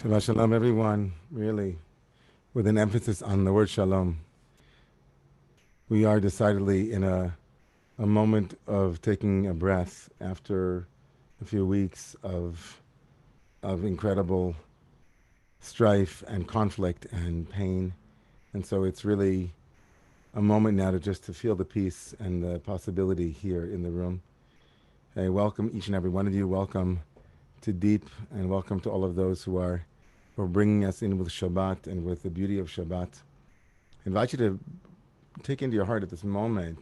Shabbat shalom, everyone. Really, with an emphasis on the word shalom. We are decidedly in a moment of taking a breath after a few weeks of incredible strife and conflict and pain. And so it's really a moment now to feel the peace and the possibility here in the room. Hey, welcome each and every one of you. Welcome to Deep, and welcome to all of those who are bringing us in with Shabbat and with the beauty of Shabbat. I invite you to take into your heart at this moment,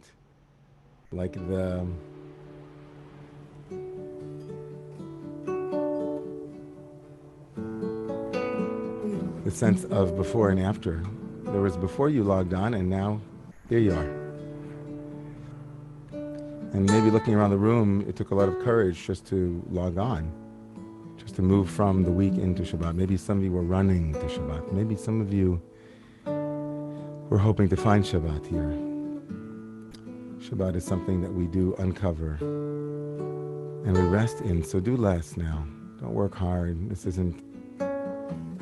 like the sense of before and after. There was before you logged on, and now here you are. And maybe looking around the room, it took a lot of courage just to log on, just to move from the week into Shabbat. Maybe some of you were running to Shabbat. Maybe some of you were hoping to find Shabbat here. Shabbat is something that we do uncover and we rest in, so do less now. Don't work hard. This isn't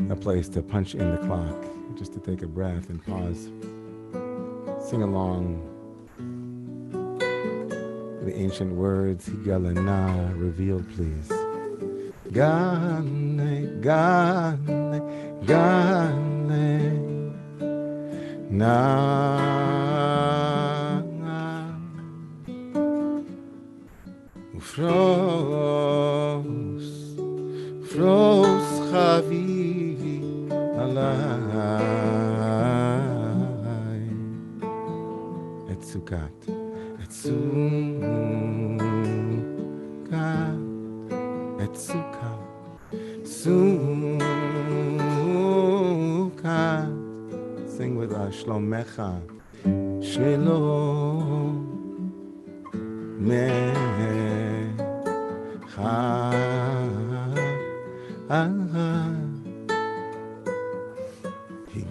a place to punch in the clock, just to take a breath and pause. Sing along the ancient words, Higalana, revealed please. Gane, Gane, Gane, Na, Fros, Fros Chavivi, Alai, Et Sukkot, Et Sukkot, Et Sukkot, Sukkot. Sing with us, Shlomecha, Shlomecha,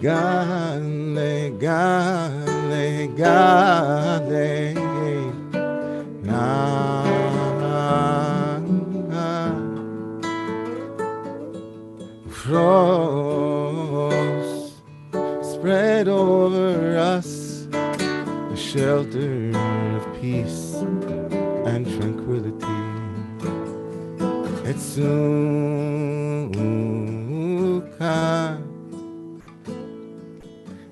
Gale, Gale, Gale, Na, Frost, spread over us a shelter of peace and tranquility. It's Sukkot,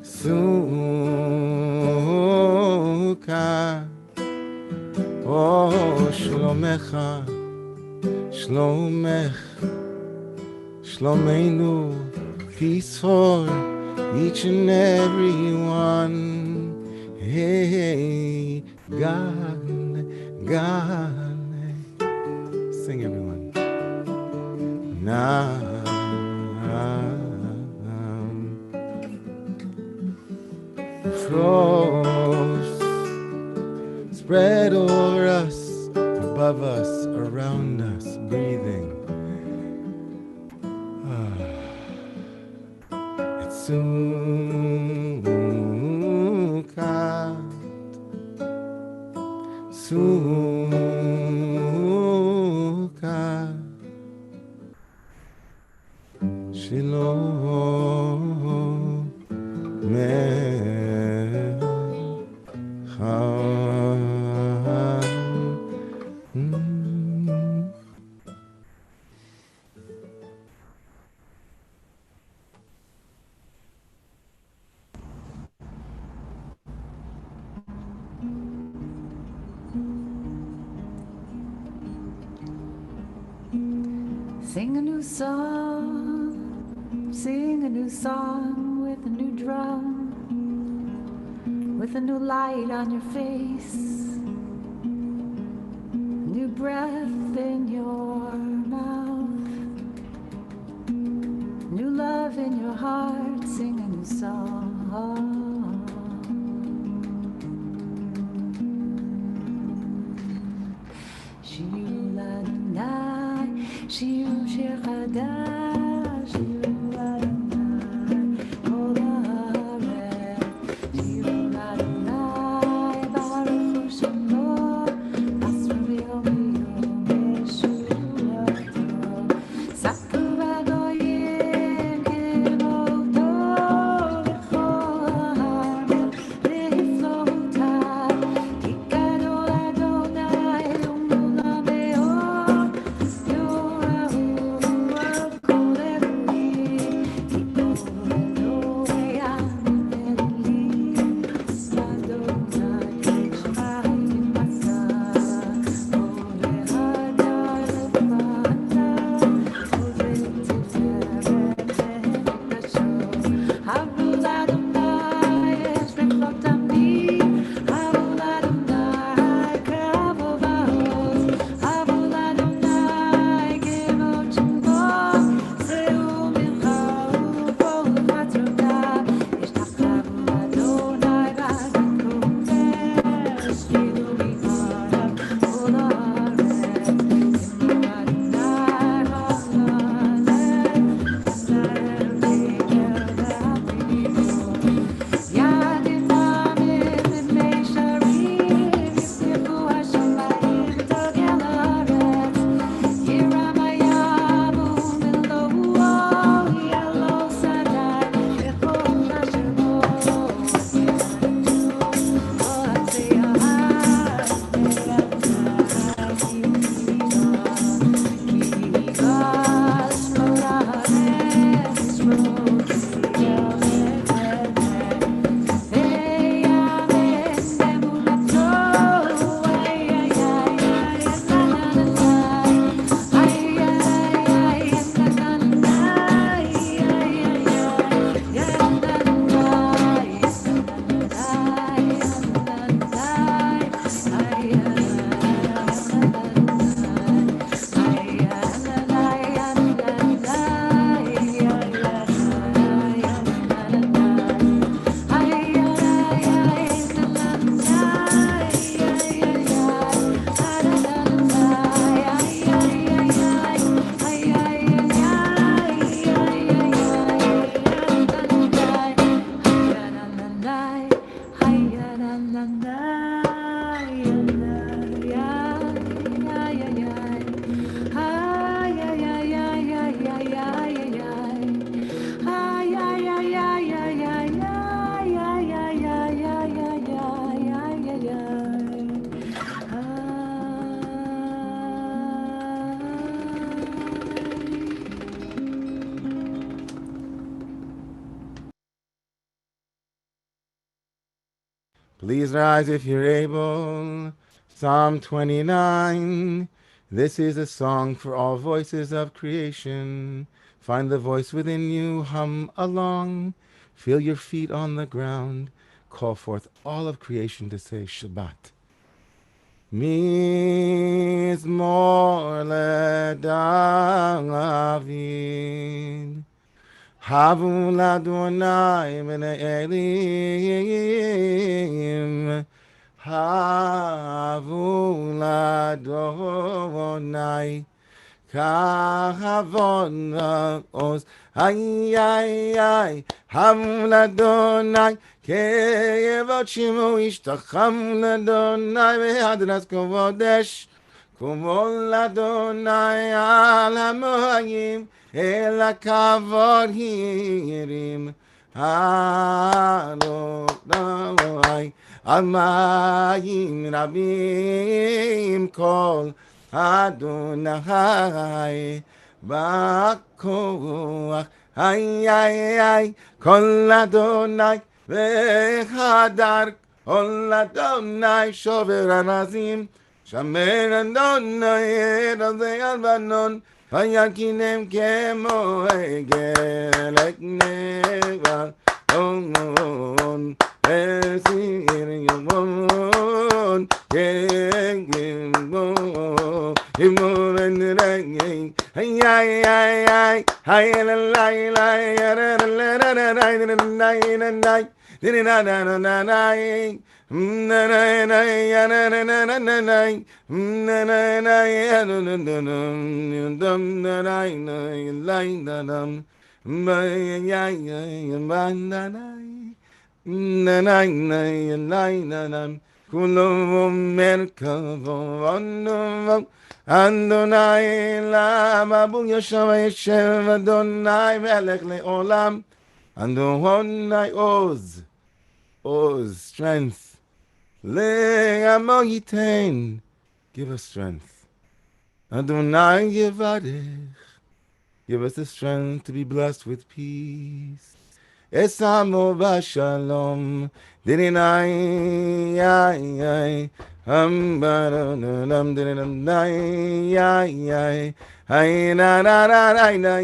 Sukkot, oh Shlomecha, Shlomech, Shlomeinu, peace for each and every one. Hey, God, God, sing everyone. Now. Frost spread over us, above us, around us, breathing. It's Sukkot, Sukkot, Shalom, Sing a new song with a new drum, with a new light on your face, new breath in your mouth, new love in your heart. Sing a new song. Shiru Adonai, Shiru Shir Chadash, Shiru Adonai, Kol Haaretz, Shiru Adonai, Baruch Hu Shemo, Asru B'yom Yeshuato, Saku V'Goyim. Please rise if you're able. Psalm 29. This is a song for all voices of creation. Find the voice within you, hum along. Feel your feet on the ground. Call forth all of creation to say Shabbat. Mizmor David. Havu Ladonai Elim. Havu Ladonai. Kavon os ay ay ay hamladonai kevot shimo ishtacham ladonai vehadras kovodesh kumol ladonai al hamoyim el hakavod hirim Adonai Almayim Rabim Kol Adonai Bakoach Ay ay ay Kol Adonai Vechadar Kol Adonai Shover Anazim Shamer Adonai Razei Albanon Hayakinem Kemo Egelek Neva On Esir Yomon Kengimo Imon Ranging Ay ay ay ay Ay la la la la la la la la la la la la Kulum Merkavon Adonai Lama Bu Yeshua Yeshem Adonai Melech Leolam Adonai Oz, strength. Le'amoyitain, give us strength. Adonai Yevadeh, give us the strength to be blessed with peace. Esamo Bashalom, Dininai, ay, Baranam, Dininai, ay, ay, na, na, na, na, na,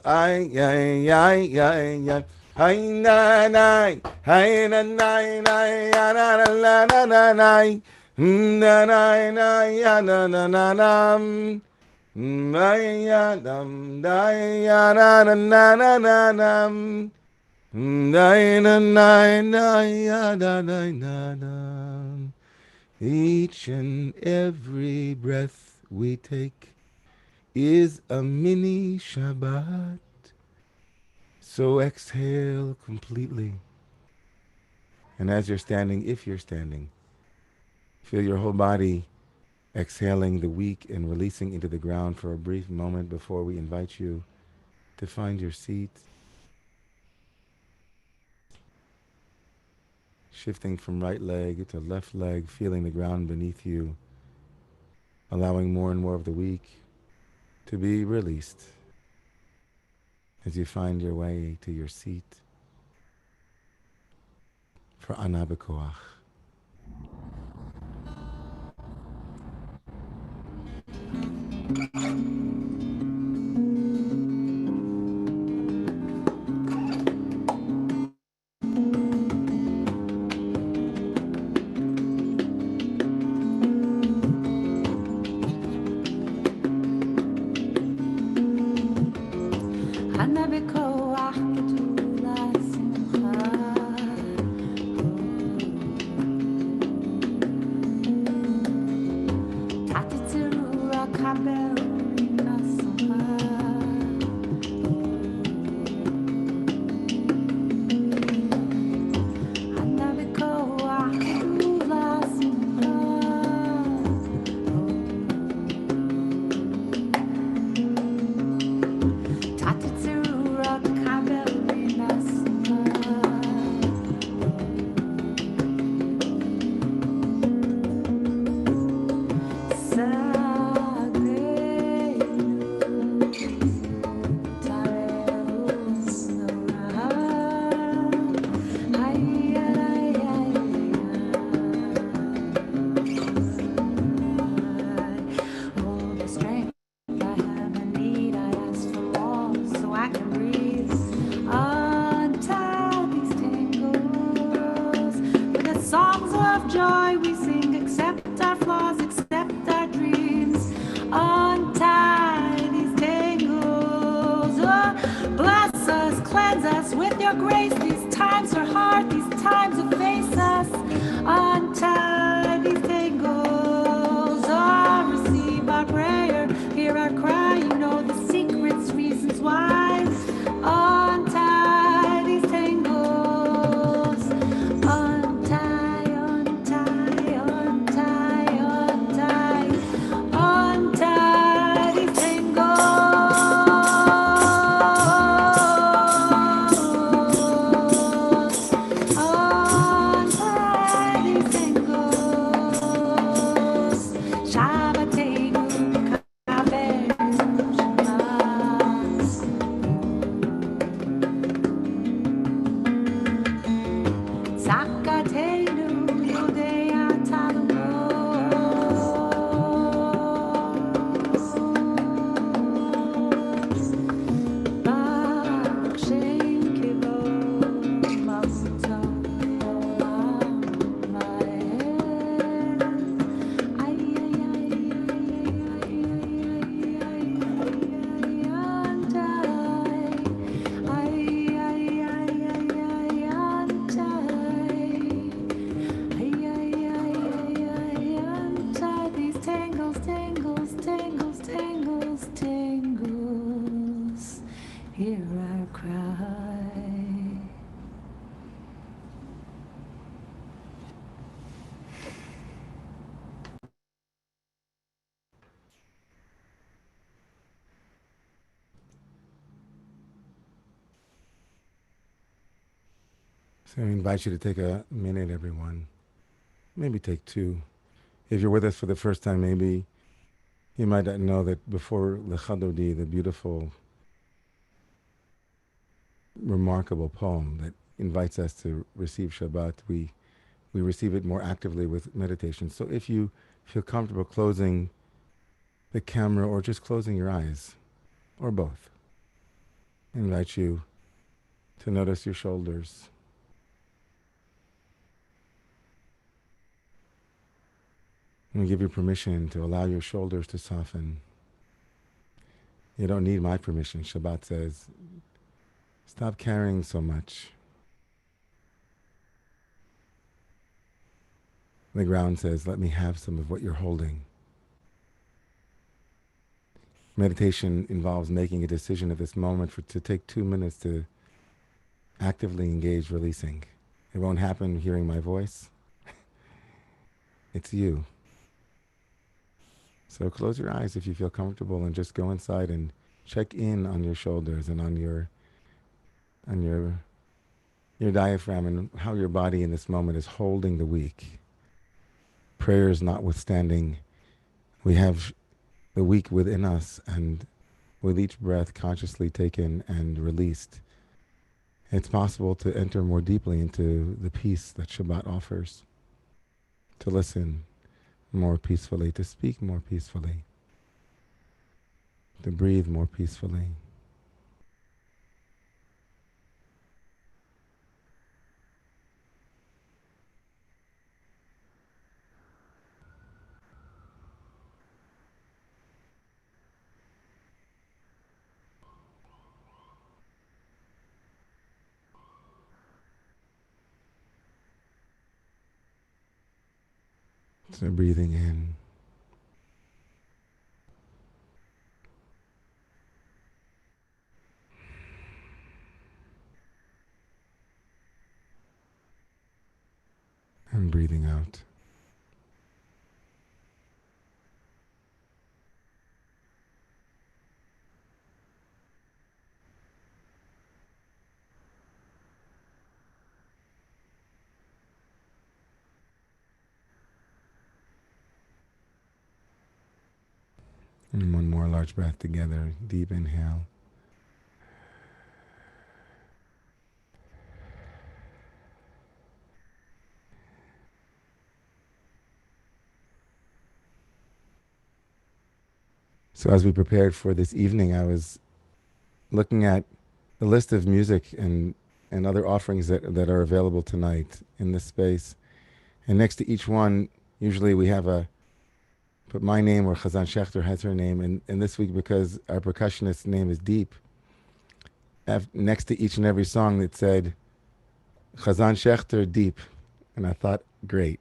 ay, ay, ay, ay, ay, Hay na nay, hay na nay nay, na na na na na nay, na nay nay, na na na nam. Dayadam, dayana na na na nam. Dayana na nam. Each and every breath we take is a mini Shabbat. So exhale completely. And as you're standing, if you're standing, feel your whole body exhaling the week and releasing into the ground for a brief moment before we invite you to find your seat. Shifting from right leg to left leg, feeling the ground beneath you, allowing more and more of the week to be released as you find your way to your seat for Anabekoach. I can breathe. Untie these tangles. With the songs of joy we sing, accept our flaws, accept our dreams. Untie these tangles. Oh, bless us, cleanse us with your grace. These times are hard, these times that face us. Untie these tangles. Oh, receive our prayer, hear our cry. You know the secrets, reasons why. Untie these tangles. Untie, untie, untie, untie. Untie these tangles. Untie these tangles. Shabbatenu Kabbalat Shabbat. Zakatenu Yodea Talmud. Baruch Shem Kivod Mavuto Olam Vaed. Ay, ay, ay, ay, ay, untie these tangles, tangles, tangles, tangles, tangles. Hear our cry. So I invite you to take a minute, everyone. Maybe take two. If you're with us for the first time, maybe you might not know that before Lechadodi, the beautiful, remarkable poem that invites us to receive Shabbat, we receive it more actively with meditation. So if you feel comfortable closing the camera or just closing your eyes, or both, I invite you to notice your shoulders. And give you permission to allow your shoulders to soften. You don't need my permission. Shabbat says, stop carrying so much. The ground says, let me have some of what you're holding. Meditation involves making a decision at this moment to take 2 minutes to actively engage releasing. It won't happen hearing my voice. It's you. So close your eyes if you feel comfortable and just go inside and check in on your shoulders and on your diaphragm and how your body in this moment is holding the week. Prayers notwithstanding, we have the week within us, and with each breath consciously taken and released, it's possible to enter more deeply into the peace that Shabbat offers, to listen more peacefully, to speak more peacefully, to breathe more peacefully. So breathing in, and breathing out. And one more large breath together. Deep inhale. So as we prepared for this evening, I was looking at the list of music and other offerings that are available tonight in this space. And next to each one, usually we have a put my name or Chazan Shechter has her name. And this week, because our percussionist's name is Deep, next to each and every song it said Chazan Shechter Deep. And I thought, great.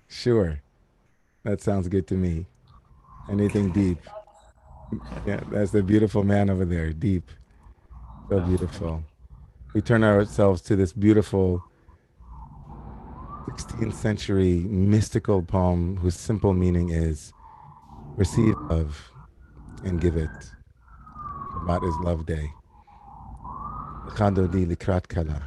Sure. That sounds good to me. Anything deep. Yeah, that's the beautiful man over there. Deep. So beautiful. We turn ourselves to this beautiful 16th century mystical poem whose simple meaning is receive love and give it. Shabbat is love day. Chado di likrat kala.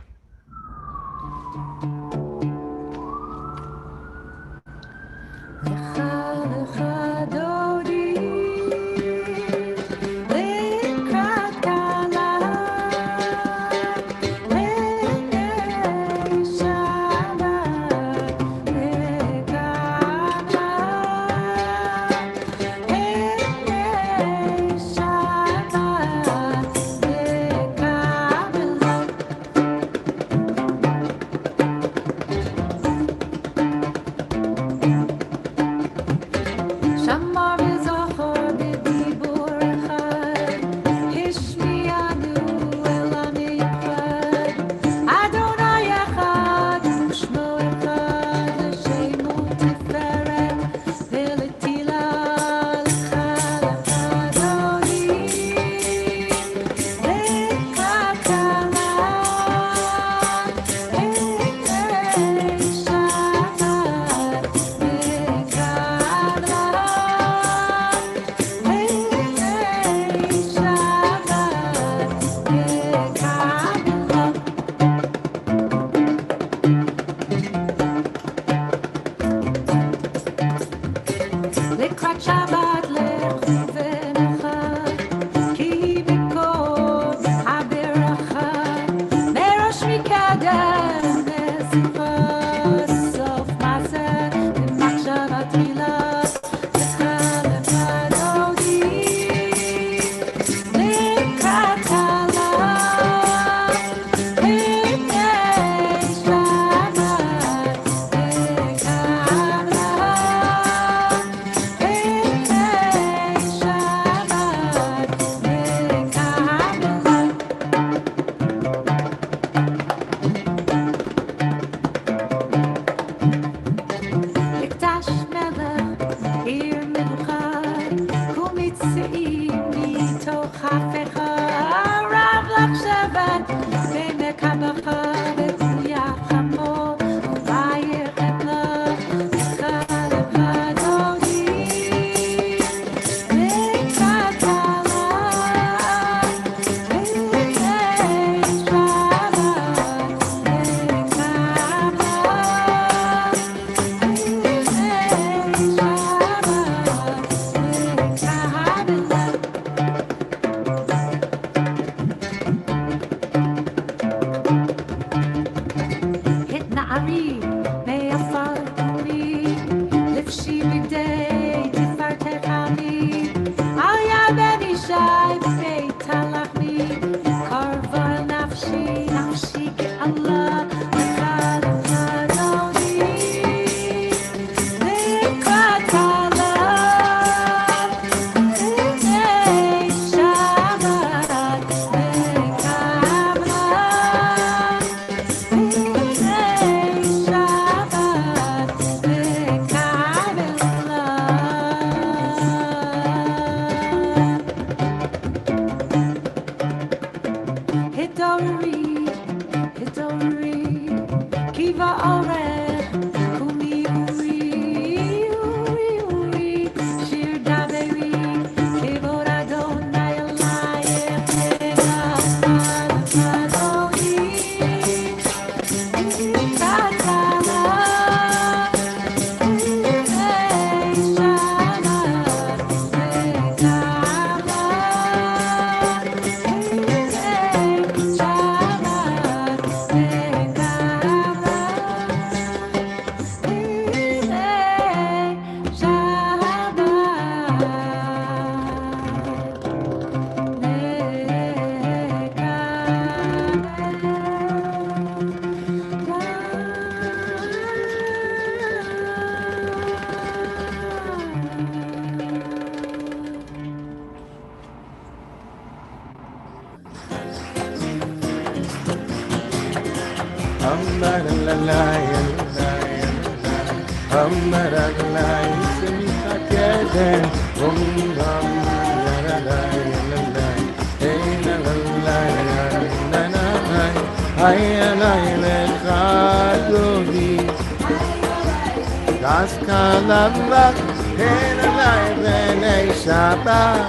Kaskalavak, Henalai Bene Shabbat,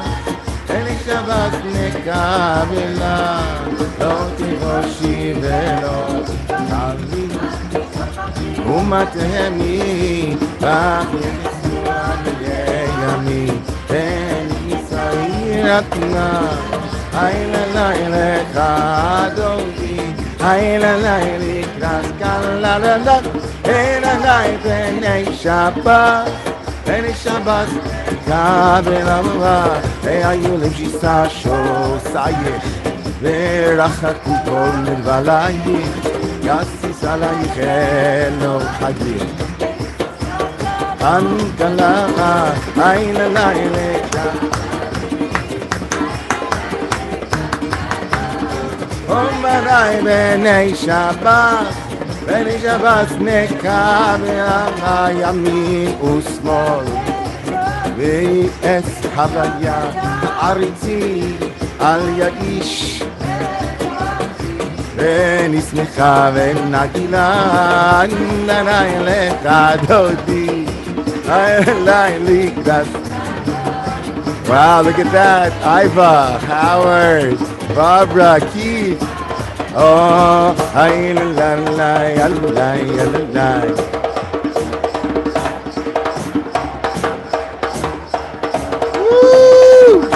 Bene Shabbat Nekavila, Loti Voshi Velo, Kavi, Umatemi, Bachim Yami, Ben Yisairatna, Aila Laile Kadodi, Aila Laile Kaskalavak, Henalai Bene Shabbat, Bene Shabbat, Kabbalah, Ayul Jisa Sho Sayich, Verachaku Kol Valayich, Yasis Alayich Elo Hagir, Ankalacha, Aila Laileka, Omarai Bene Shabbat, Bene Shabbat Nekavela Yamin Usmol Ve'es Havaya Ariti Al Ya'ish Ve'nismecha Ve'nagila Nanai Lecha Dodi Nanai Likdas. Wow, look at that. Iva, Howard, Barbara, Keith. Oh, ay la la la la la la. Woo!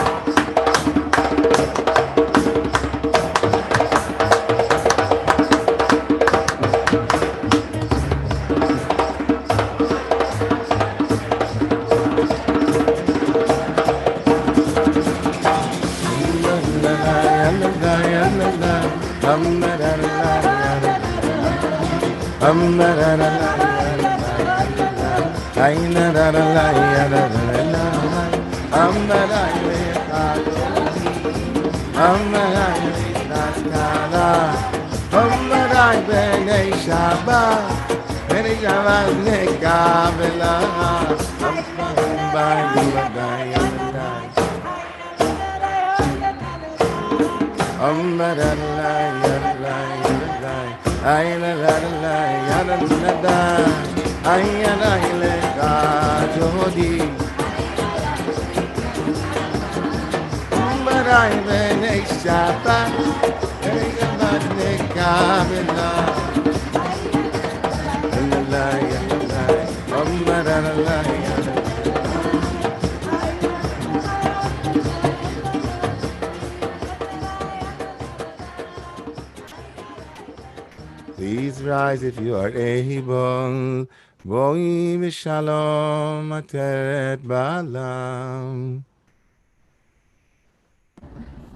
Please rise if you are able. Boi v'shalom ateret ba'alam.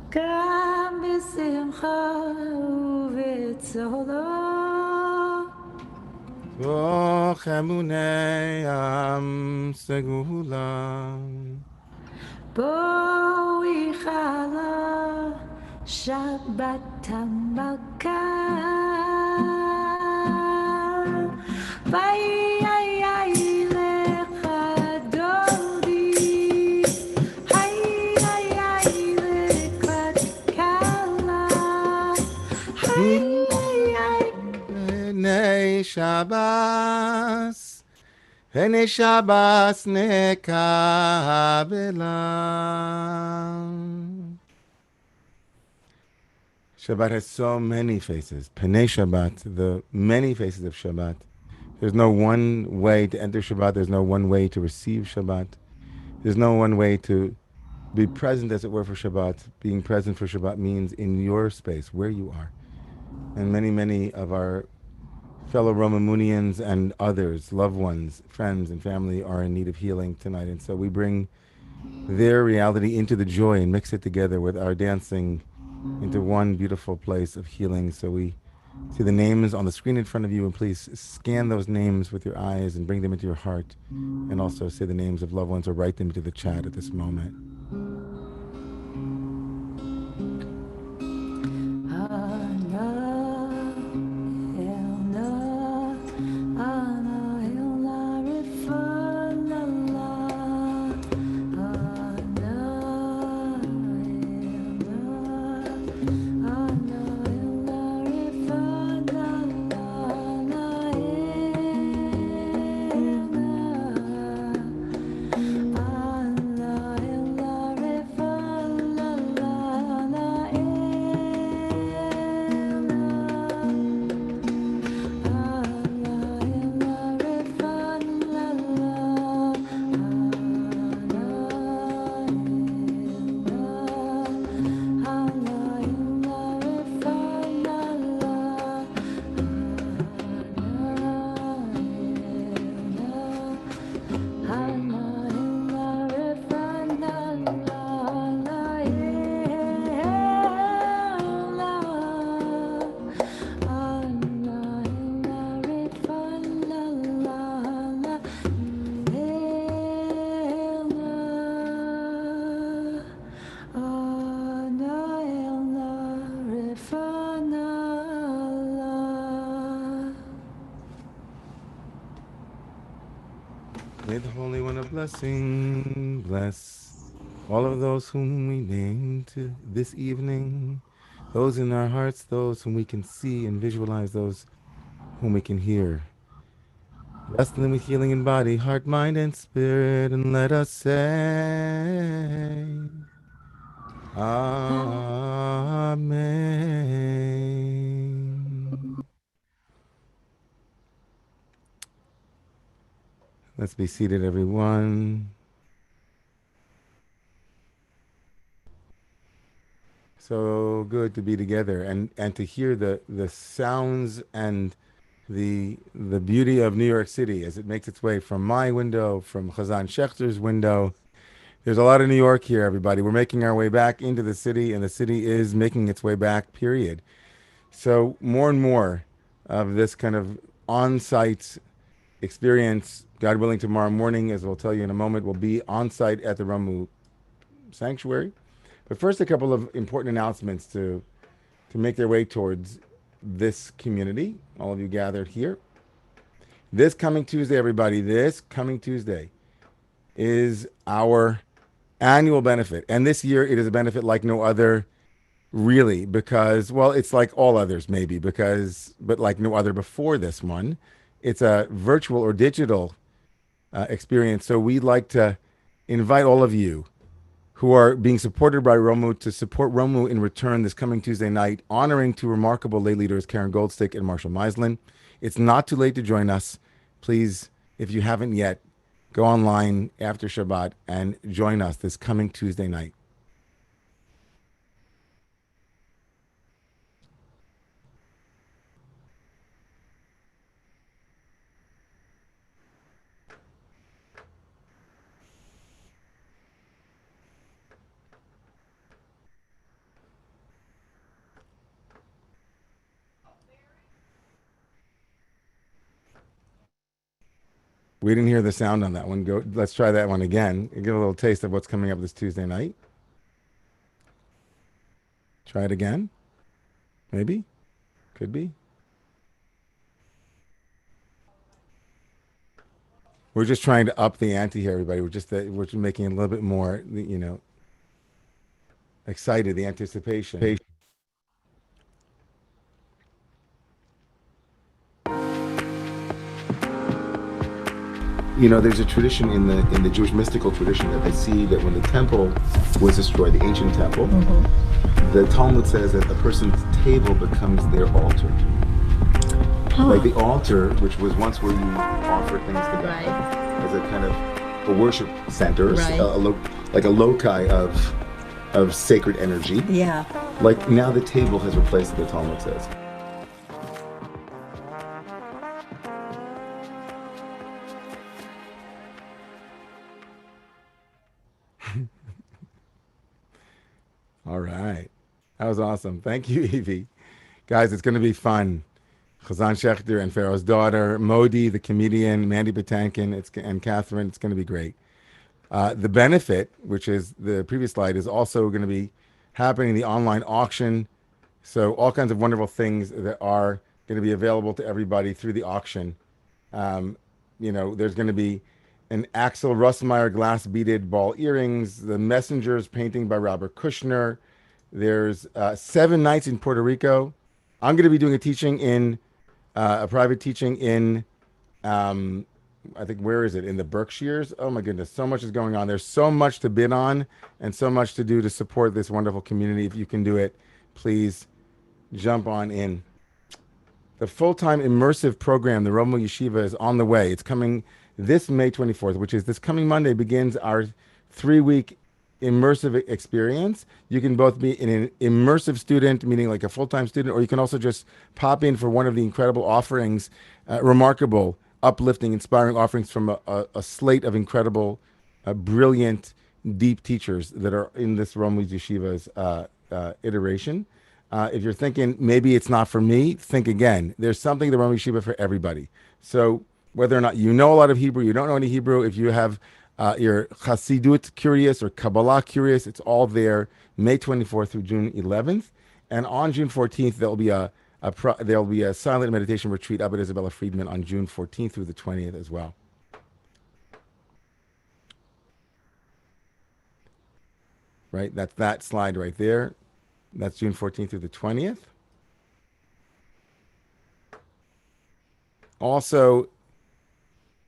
גם בשמחה ובצהלה. תוך אמוני עם סגולה. בואי חלה שבת המלכה. ויהי לך דודי, היי לקראת כלה, היי B'nei Shabbos, B'nei Shabbos nekabela. Shabbat has so many faces. Pnei Shabbat, the many faces of Shabbat. There's no one way to enter Shabbat. There's no one way to receive Shabbat. There's no one way to be present, as it were, for Shabbat. Being present for Shabbat means in your space, where you are. And many, many of our fellow Romamunians and others, loved ones, friends, and family are in need of healing tonight. And so we bring their reality into the joy and mix it together with our dancing into one beautiful place of healing. So we see the names on the screen in front of you, and please scan those names with your eyes and bring them into your heart. And also say the names of loved ones or write them into the chat at this moment. Ana, Elna, May the Holy One of Blessing bless all of those whom we name to this evening, those in our hearts, those whom we can see and visualize, those whom we can hear. Bless them with healing in body, heart, mind, and spirit, and let us say, Amen. Let's be seated, everyone. So good to be together and to hear the sounds and the beauty of New York City as it makes its way from my window, from Chazan Schechter's window. There's a lot of New York here, everybody. We're making our way back into the city, and the city is making its way back, period. So more and more of this kind of on-site experience, God willing, tomorrow morning, as we'll tell you in a moment, will be on-site at the Romemu Sanctuary. But first, a couple of important announcements to make their way towards this community, all of you gathered here. This coming Tuesday, everybody, this coming Tuesday is our annual benefit. And this year it is a benefit like no other, really, because, well, it's like all others maybe, but like no other before this one. It's a virtual or digital experience. So we'd like to invite all of you who are being supported by Romemu to support Romemu in return this coming Tuesday night, honoring two remarkable lay leaders, Karen Goldstick and Marshall Meislin. It's not too late to join us. Please, if you haven't yet, go online after Shabbat and join us this coming Tuesday night. We didn't hear the sound on that one. Go. Let's try that one again. Give a little taste of what's coming up this Tuesday night. Try it again. Maybe. Could be. We're just trying to up the ante here, everybody. We're just making it a little bit more, excited. The anticipation. There's a tradition in the Jewish mystical tradition that they see that when the temple was destroyed, the ancient temple, the Talmud says that a person's table becomes their altar. Like the altar, which was once where you offer things to God, as a kind of a worship center, like a loci of sacred energy. Yeah. Like now the table has replaced it, the Talmud says. All right. That was awesome. Thank you, Evie. Guys, it's going to be fun. Chazan Schechter and Pharaoh's daughter, Modi, the comedian, Mandy Patinkin, and Catherine. It's going to be great. The benefit, which is the previous slide, is also going to be happening in the online auction. So all kinds of wonderful things that are going to be available to everybody through the auction. There's going to be an Axel Russmeyer glass beaded ball earrings, the Messengers painting by Robert Kushner. There's 7 nights in Puerto Rico. I'm going to be doing a private teaching in, I think, where is it? In the Berkshires. Oh my goodness. So much is going on. There's so much to bid on and so much to do to support this wonderful community. If you can do it, please jump on in. The full-time immersive program, the Romemu Yeshiva, is on the way. It's coming this May 24th, which is this coming Monday, begins our 3-week immersive experience. You can both be an immersive student, meaning like a full-time student, or you can also just pop in for one of the incredible offerings, remarkable, uplifting, inspiring offerings from a slate of incredible, brilliant, deep teachers that are in this Romemu Yeshiva's iteration. If you're thinking, maybe it's not for me, think again. There's something in the Romemu Yeshiva for everybody. So whether or not you know a lot of Hebrew, you don't know any Hebrew, if you have you're Chassidut curious or Kabbalah curious, it's all there, May 24th through June 11th. And on June 14th, there'll be a silent meditation retreat up at Isabella Friedman on June 14th through the 20th as well. right? That's that slide right there. That's June 14th through the 20th. Also,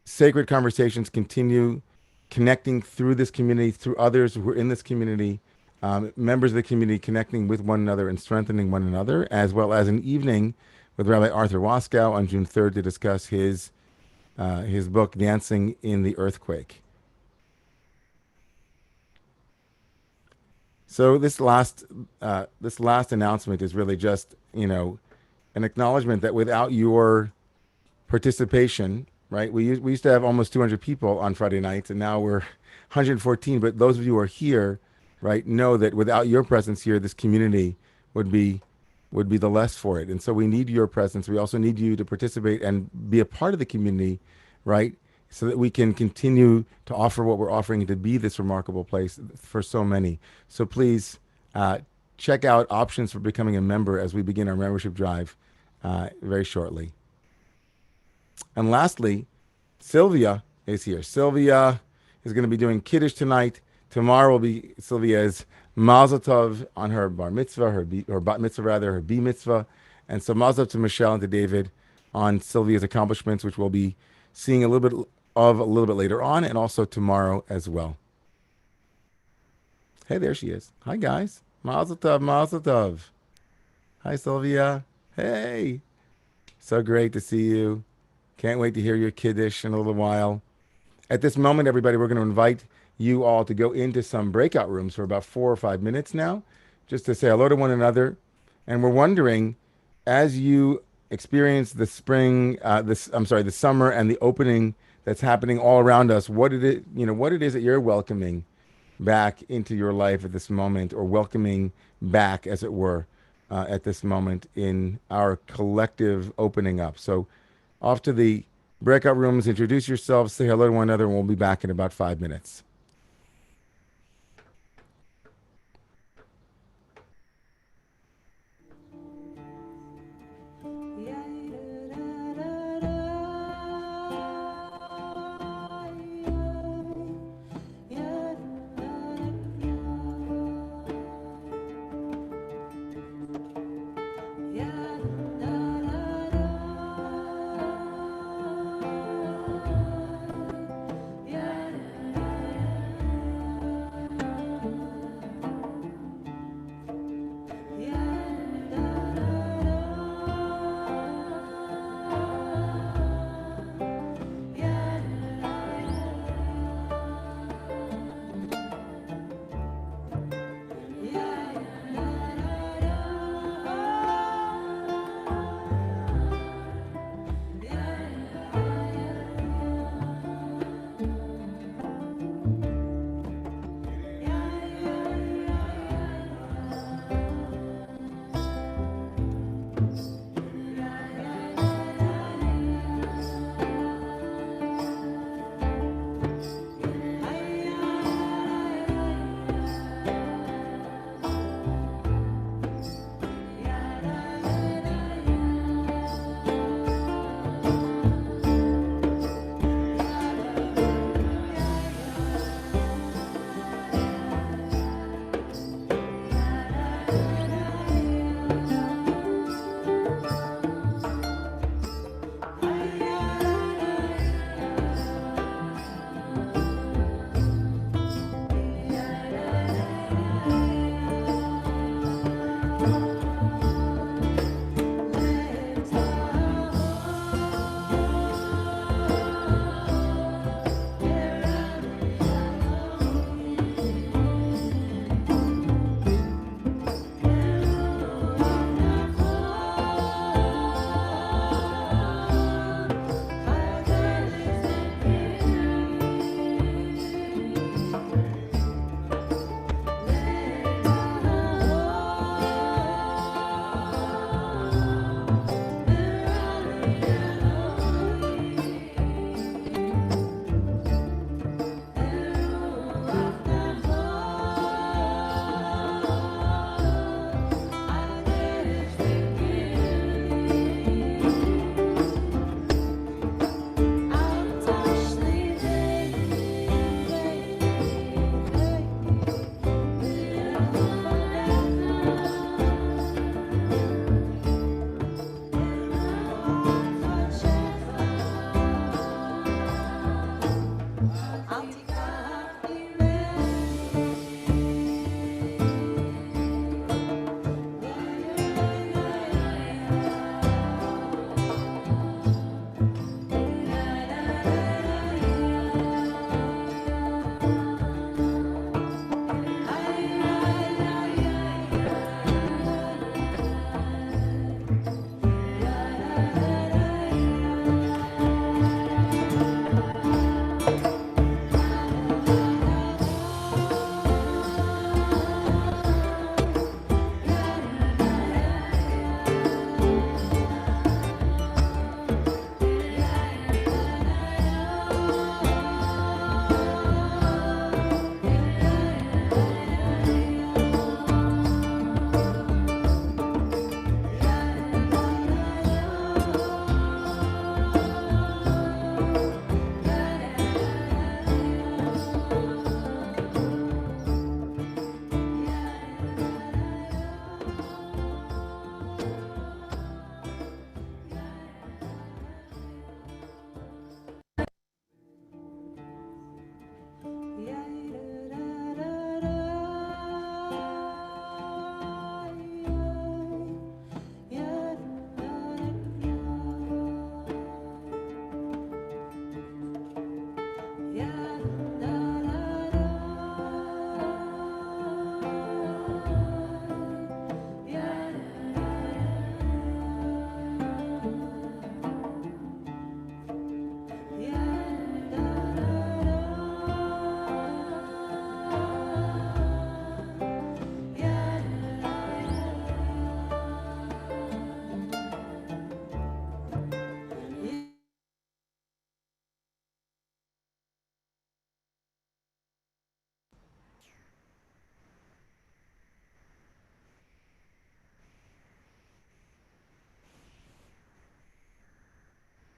sacred conversations continue connecting through this community, through others who are in this community, members of the community connecting with one another and strengthening one another, as well as an evening with Rabbi Arthur Waskow on June 3rd to discuss his book, Dancing in the Earthquake. So this last announcement is really just, an acknowledgement that without your participation, right? We used to have almost 200 people on Friday nights, and now we're 114. But those of you who are here, right, know that without your presence here, this community would be the less for it. And so we need your presence. We also need you to participate and be a part of the community, right? So that we can continue to offer what we're offering and to be this remarkable place for so many. So please check out options for becoming a member as we begin our membership drive very shortly. And lastly, Sylvia is here. Sylvia is going to be doing Kaddish tonight. Tomorrow will be Sylvia's Mazel Tov on her bar mitzvah, her bat mitzvah rather, her b mitzvah. And so Mazel Tov to Michelle and to David on Sylvia's accomplishments, which we'll be seeing a little bit later on, and also tomorrow as well. Hey, there she is. Hi, guys. Mazel Tov, Mazel Tov. Hi, Sylvia. Hey. So great to see you. Can't wait to hear your Kaddish in a little while. At this moment, everybody, we're going to invite you all to go into some breakout rooms for about 4 or 5 minutes now, just to say hello to one another. And we're wondering, as you experience the the summer and the opening that's happening all around us, what it is that you're welcoming back into your life at this moment, or welcoming back, as it were, at this moment in our collective opening up. So off to the breakout rooms, introduce yourselves, say hello to one another, and we'll be back in about 5 minutes.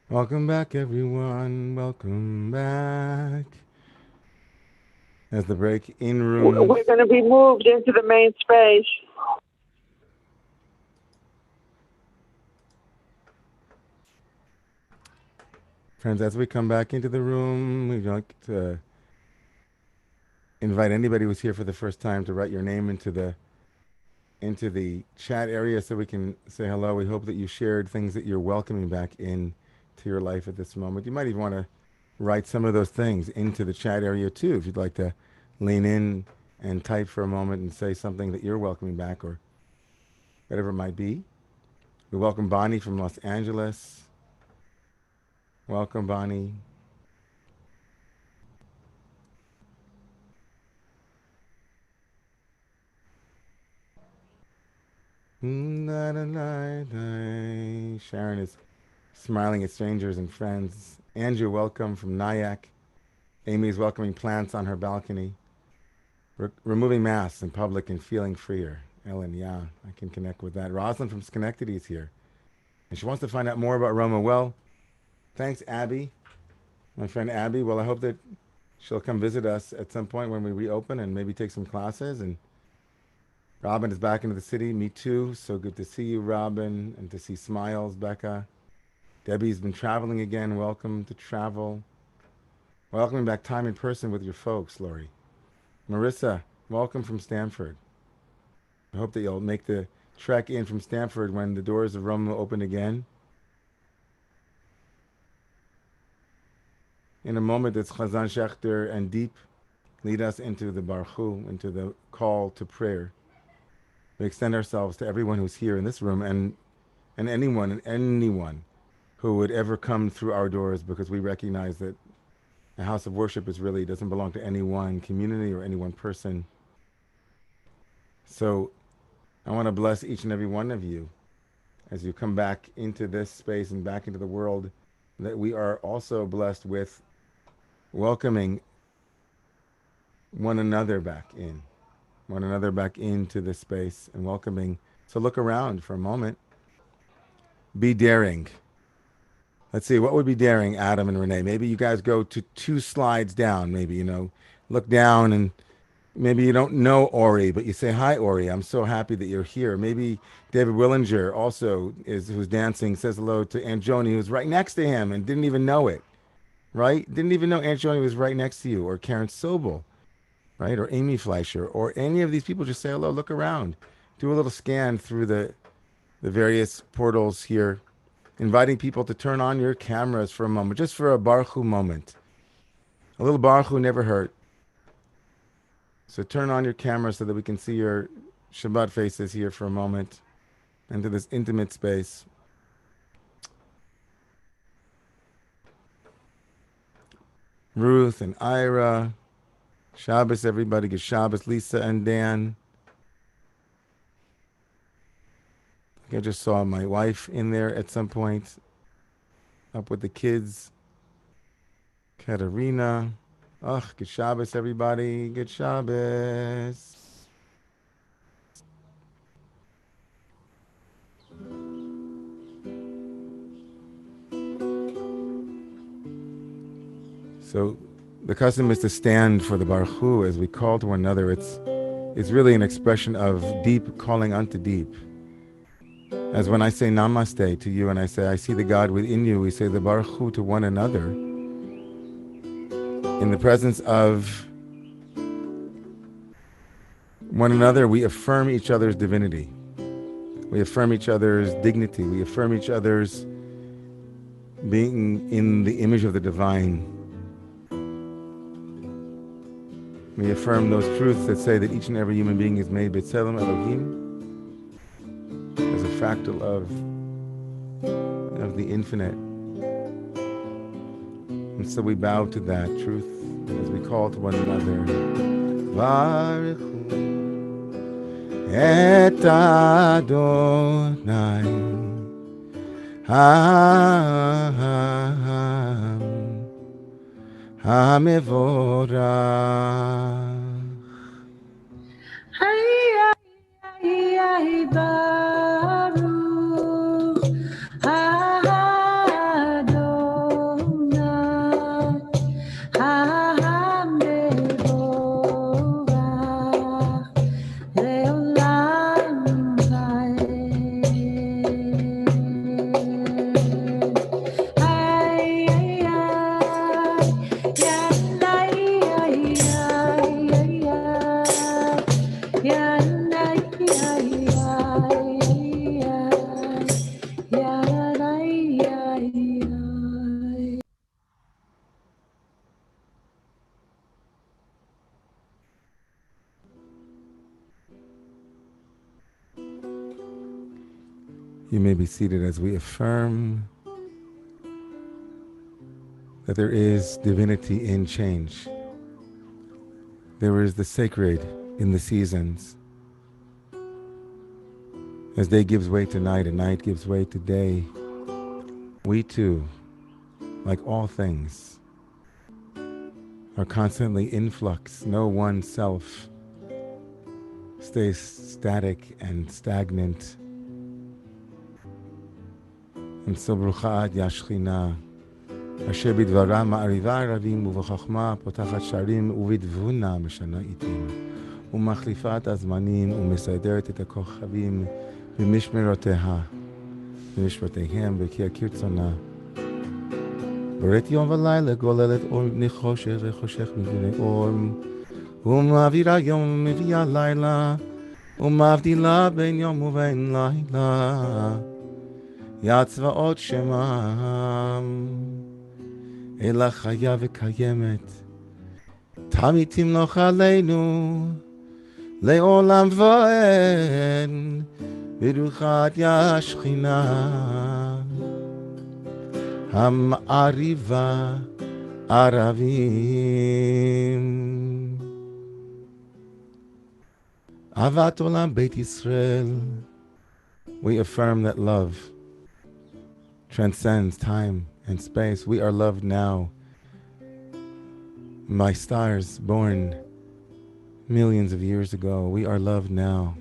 Welcome back, everyone. Welcome back. As the break in room. We're going to be moved into the main space. Friends, as we come back into the room, we'd like to invite anybody who's here for the first time to write your name into the chat area so we can say hello. We hope that you shared things that you're welcoming back in to your life at this moment. You might even want to write some of those things into the chat area too if you'd like to lean in and type for a moment and say something that you're welcoming back or whatever it might be. We welcome Bonnie from Los Angeles. Welcome, Bonnie. Sharon is smiling at strangers and friends. Andrew, welcome from Nyack. Amy is welcoming plants on her balcony. Removing masks in public and feeling freer. Ellen, yeah, I can connect with that. Rosalind from Schenectady is here. And she wants to find out more about Roma. Well, thanks, Abby. My friend Abby. Well, I hope that she'll come visit us at some point when we reopen and maybe take some classes. And Robin is back into the city. Me too. So good to see you, Robin, and to see smiles, Becca. Debbie's been traveling again. Welcome to travel. Welcoming back time in person with your folks, Lori. Marissa, welcome from Stanford. I hope that you'll make the trek in from Stanford when the doors of Rome will open again. In a moment, it's Chazan Shechter and Deep lead us into the Baruch, into the call to prayer. We extend ourselves to everyone who's here in this room and anyone who would ever come through our doors, because we recognize that a house of worship doesn't belong to any one community or any one person. So I want to bless each and every one of you as you come back into this space and back into the world, that we are also blessed with welcoming one another back into this space and welcoming. So look around for a moment. Be daring. Let's see, what would be daring, Adam and Renee? Maybe you guys go to 2 slides down, maybe, look down, and maybe you don't know Ori, but you say, hi, Ori, I'm so happy that you're here. Maybe David Willinger also who's dancing, says hello to Aunt Joni, who's right next to him and didn't even know it, right? Didn't even know Aunt Joni was right next to you, or Karen Sobel, right? Or Amy Fleischer, or any of these people. Just say hello, look around, do a little scan through the various portals here, inviting people to turn on your cameras for a moment, just for a Baruch Hu moment. A little Baruch Hu never hurt. So turn on your camera so that we can see your Shabbat faces here for a moment into this intimate space. Ruth and Ira. Shabbos, everybody. Good Shabbos, Lisa and Dan. I just saw my wife in there at some point, up with the kids. Katerina. Oh, good Shabbos, everybody. Good Shabbos. So the custom is to stand for the Baruch Hu as we call to one another. It's really an expression of deep calling unto deep. As when I say namaste to you and I say, I see the God within you, we say the Baruch Hu to one another. In the presence of one another, we affirm each other's divinity. We affirm each other's dignity. We affirm each other's being in the image of the divine. We affirm those truths that say that each and every human being is made B'Tselem Elohim, as a fractal of the infinite. And so we bow to that truth as we call to one another. Baruch Hu et Adonai HaMevorach. Baruch Adonai You may be seated as we affirm that there is divinity in change. There is the sacred in the seasons. As day gives way to night and night gives way to day, we too, like all things, are constantly in flux. No one self stays static and stagnant. And so ברוכה את יא שכינה, אשר בדברה מעריבה ערבים ובחוכמה פותחת שערים ובתבונה משנה עיתים, ומחליפה את הזמנים ומסדרת את הכוכבים במשמרותיה, במשמרותיהם וכי כרצונה. בוראת יום ולילה גוללת אור מפני חושך וחושך מפני אור, ומעבירה יום ומביאה לילה, ומבדילה בין יום ובין לילה. יא צבאות שמם, אלא חיה וקיימת, תמיד תמלוך עלינו, לעולם ועד, ברוכת יא שכינה, המעריבה ערבים. אהבת עולם בית ישראל, we affirm that love transcends time and space. We are loved now by stars born millions of years ago. We are loved now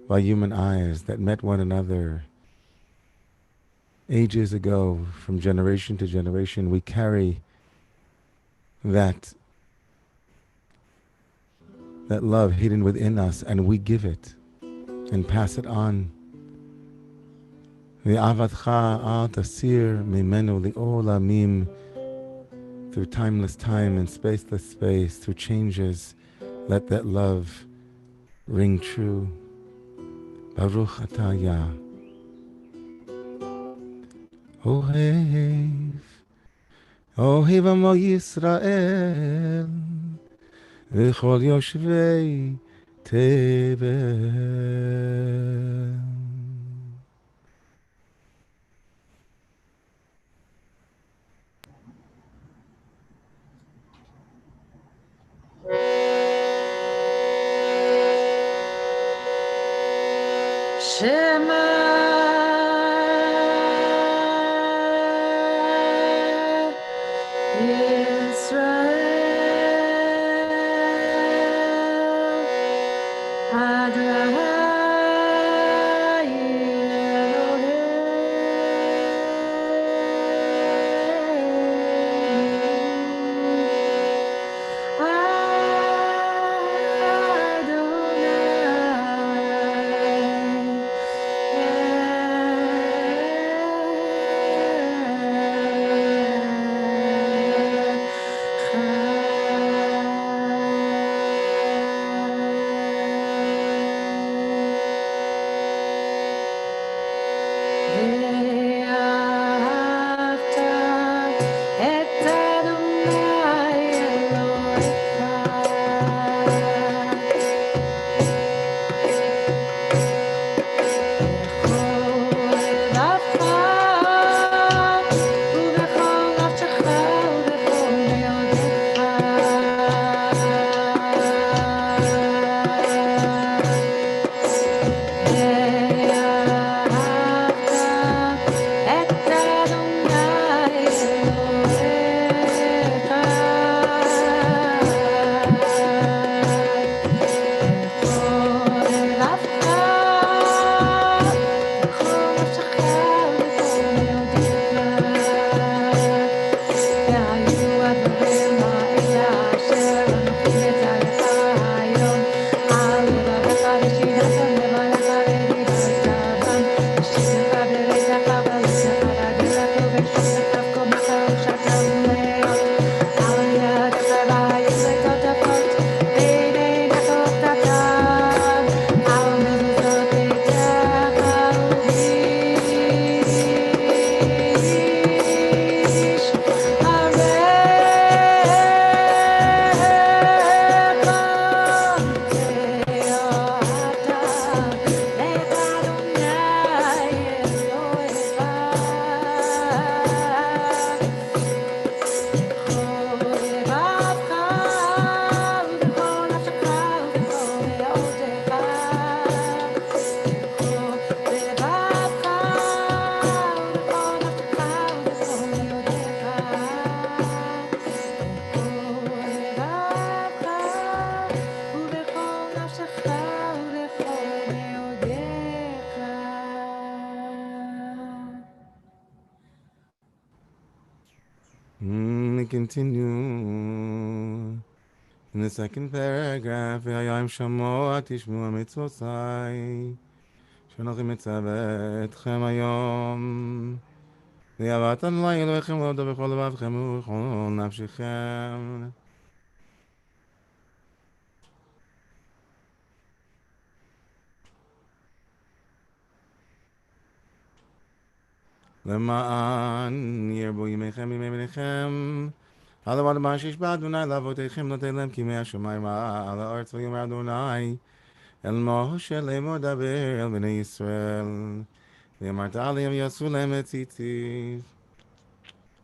by human eyes that met one another ages ago. From generation to generation, we carry that love hidden within us, and we give it and pass it on. ואהבתך אל תסיר ממנו לעולמים, through timeless time and spaceless space, through changes, let that love ring true. Baruch atah Yah. אוהב עמו ישראל, וכל יושבי תבל. Shema Yisrael Adonai Adonai. continue in the second paragraph. V'hayim shamoa tishmu mitzvosai shenochi mitzaveh etchem hayom v'yavat Adonai Elohechem l'odo b'chol lebavchem u'b'chol nafshechem. Leman yirbu yimechem yimei b'nechem Halavad b'ashish b'Adonai lavotechem notelem ki mei hashamayim al ha'aretz v'yomer Adonai el Moshe lemor daber el b'nei Yisrael v'yamart aliyam yasu lem etzitiv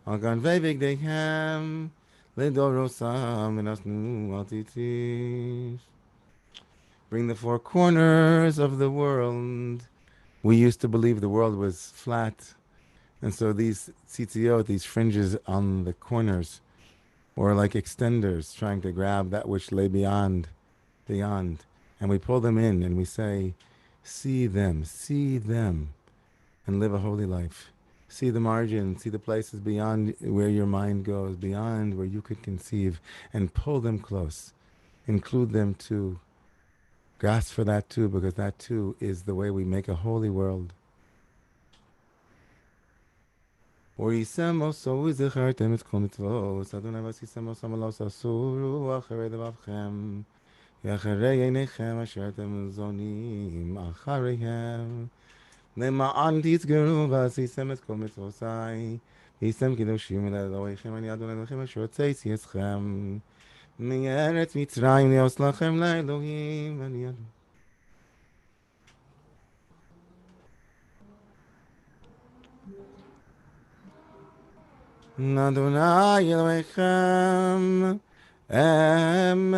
al ganvei b'gdeihem ledorosam v'nasnu al tzitiv. Bring the four corners of the world. We used to believe the world was flat, and so these tzitziot, these fringes on the corners, were like extenders trying to grab that which lay beyond. And we pull them in and we say, see them, and live a holy life. See the margin, see the places beyond where your mind goes, beyond where you could conceive, and pull them close. Include them too. Grasp for that too, because that too is the way we make a holy world. Orisemos so zechartem et kol mitzvos Adonai vasisemos amalos asuru acharei levavchem v'acharei einechem asher atem zonim achareihem למען תזכרו ועשיתם את כל מצוותיי והייתם קדושים לאלוהיכם אני אדוני אלוהיכם אשר הוצאתי אתכם מארץ מצרים להיות לכם לאלוהים אני אדוני. Adonai Elohechem Emes.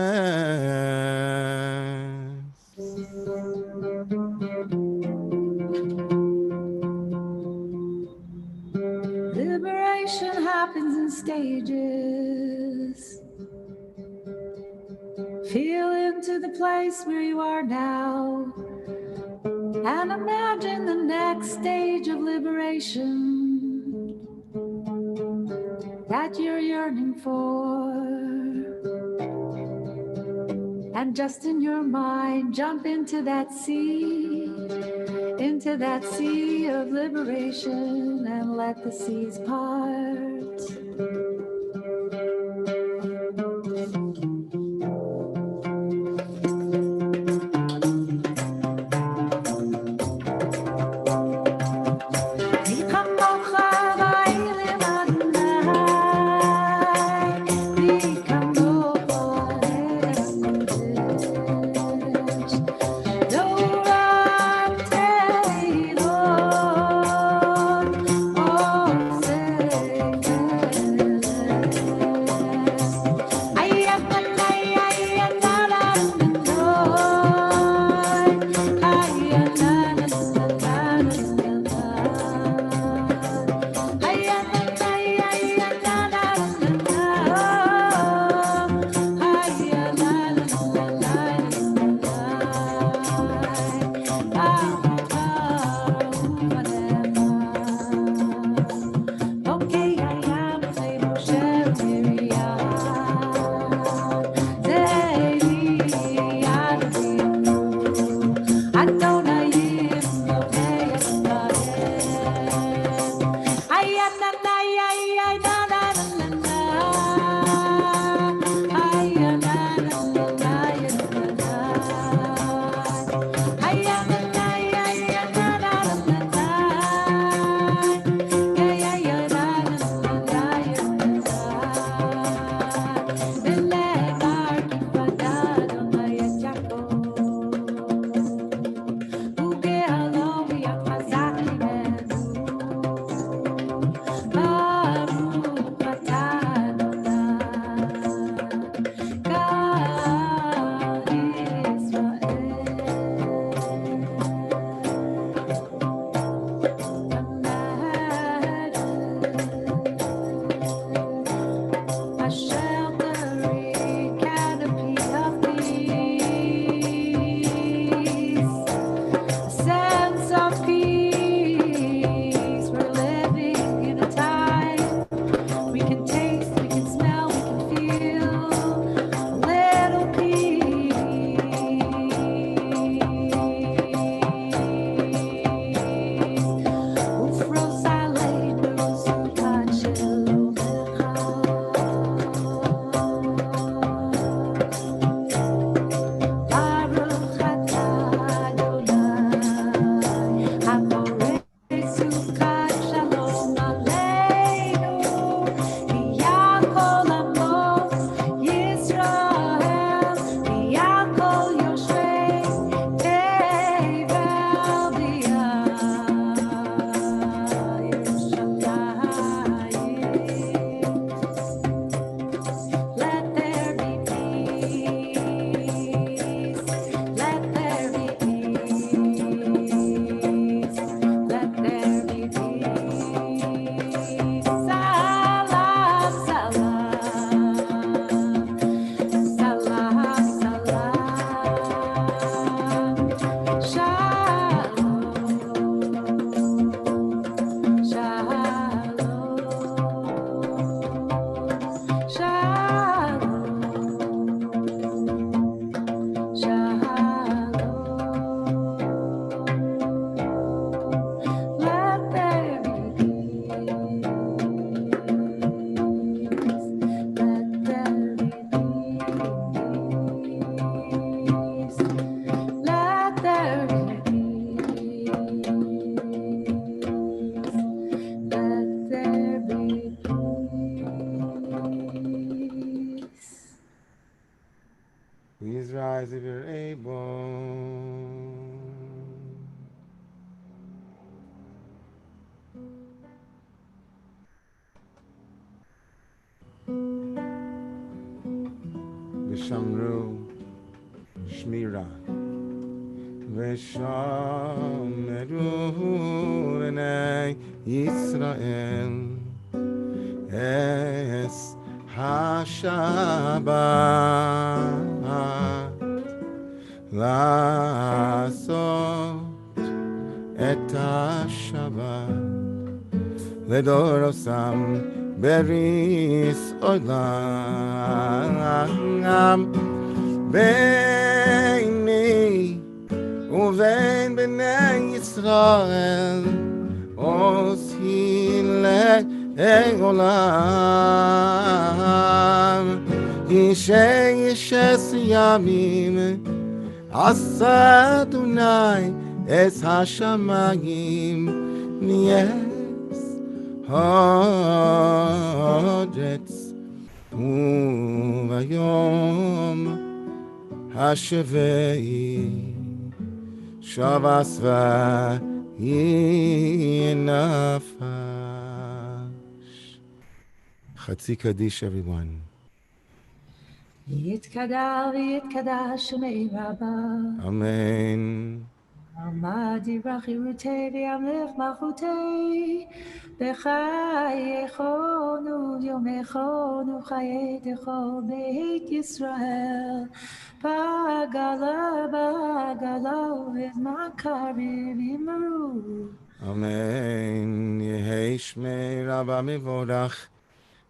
Liberation happens in stages. Feel into the place where you are now and imagine the next stage of liberation that you're yearning for. And just in your mind, jump into that sea of liberation, and let the seas part. Shamru Shmira Veshomeru B'nai Yisrael Es HaShabbat Lasot Et HaShabbat Ledorosam Beris Olam Beini Uvein B'nai Yisrael Osile Olam Yishes Yamim Asa Adonai Es Hashamayim Nies Haaretz Uvayom Hashevei Shavas Vayinafash. Chatzi Kaddish, everyone. יתקדש ויתקדש שמי רבה. Amen. עמד יברכירותי וימלך מלכותי. בחייכון וביומכון ובחייתך בית ישראל. בגלה ובזמן קריב יאמרו. Amen. Yehei Shmei Rabba Mivorach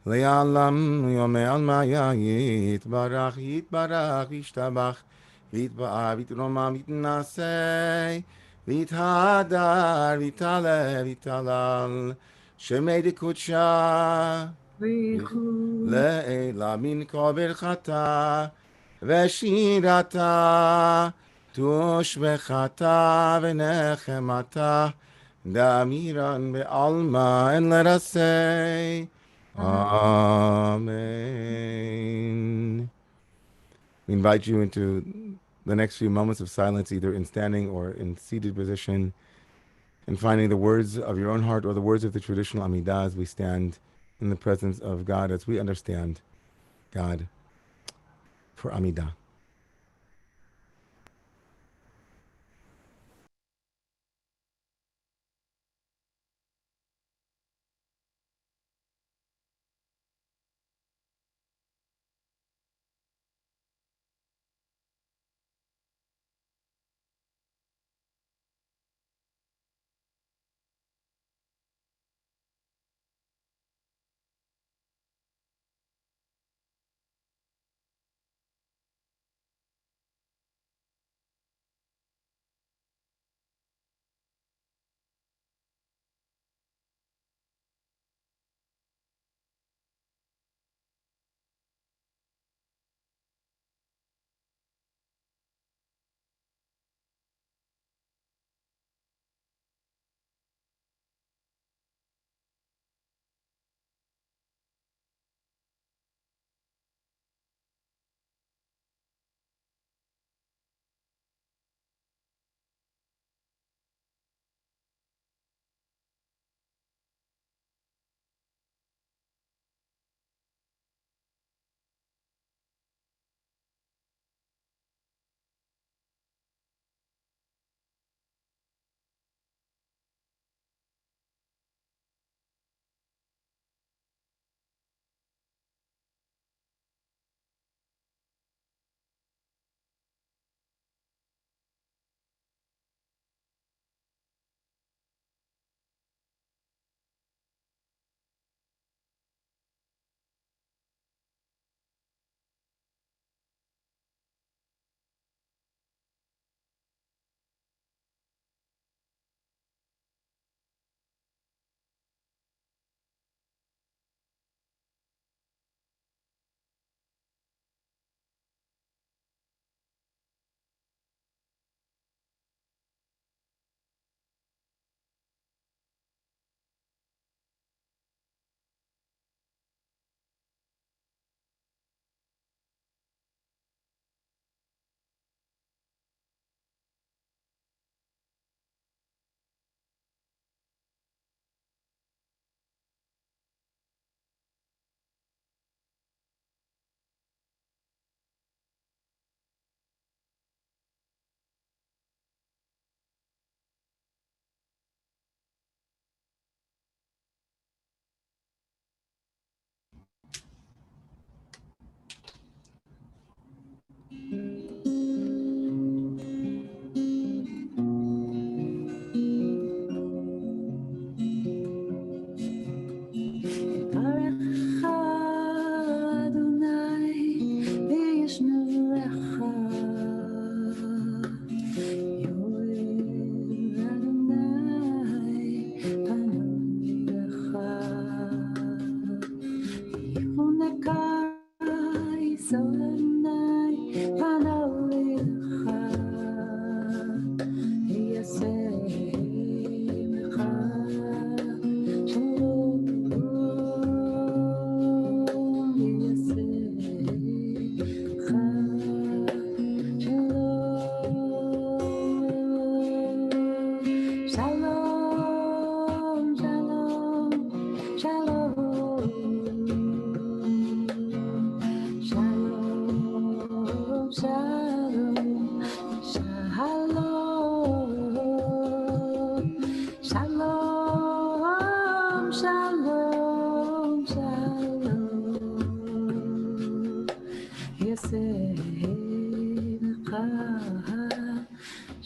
Le'alam Yomei Alma Yitbarach Yitbarach Yishtabach Yitba'ar Yitroma Yitnasei Yithadar Yitale Yitalal Shemei Dikutsha בריחו. Le'ela Min Kover Chata Veshirata Tushbechata V'nechemata Damiran be'alma, and let us say, Amen. We invite you into the next few moments of silence, either in standing or in seated position, and finding the words of your own heart or the words of the traditional Amidah as we stand in the presence of God, as we understand God for Amidah.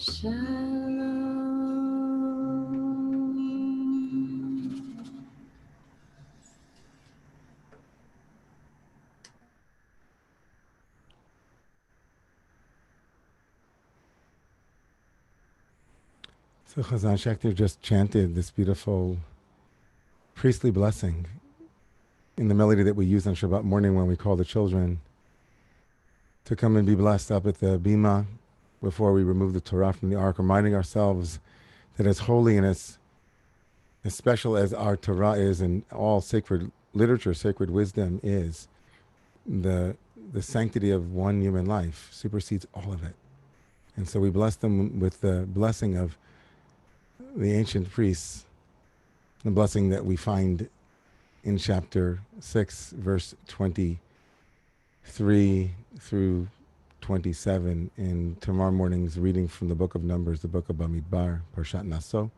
Shalom. So Chazan Shekhter just chanted this beautiful priestly blessing in the melody that we use on Shabbat morning when we call the children to come and be blessed up at the bima before we remove the Torah from the ark, reminding ourselves that as holy and as special as our Torah is and all sacred literature, sacred wisdom is, the sanctity of one human life supersedes all of it. And so we bless them with the blessing of the ancient priests, the blessing that we find in chapter 6, verse 23 through 27 in tomorrow morning's reading from the book of Numbers, the book of Bamidbar, Parshat Naso.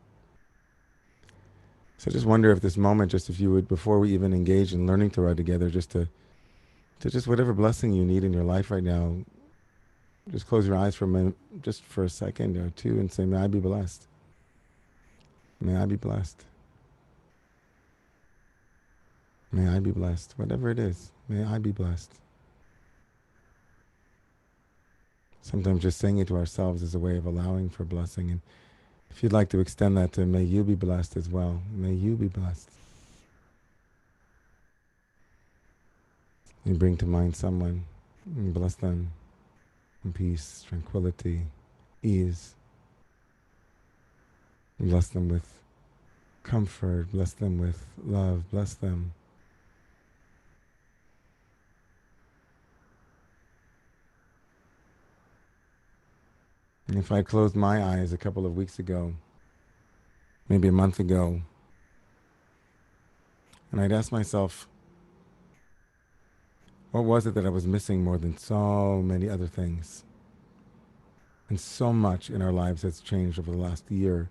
So just wonder if this moment, just if you would, before we even engage in learning Torah together, just to just whatever blessing you need in your life right now, just close your eyes for a minute, just for a second or two, and say, may I be blessed. May I be blessed. May I be blessed. Whatever it is, may I be blessed. Sometimes just saying it to ourselves is a way of allowing for blessing. And if you'd like to extend that to may you be blessed as well. May you be blessed. You bring to mind someone and bless them in peace, tranquility, ease. Bless them with comfort. Bless them with love. Bless them. And if I closed my eyes a couple of weeks ago, maybe a month ago, and I'd ask myself, what was it that I was missing more than so many other things? And so much in our lives has changed over the last year.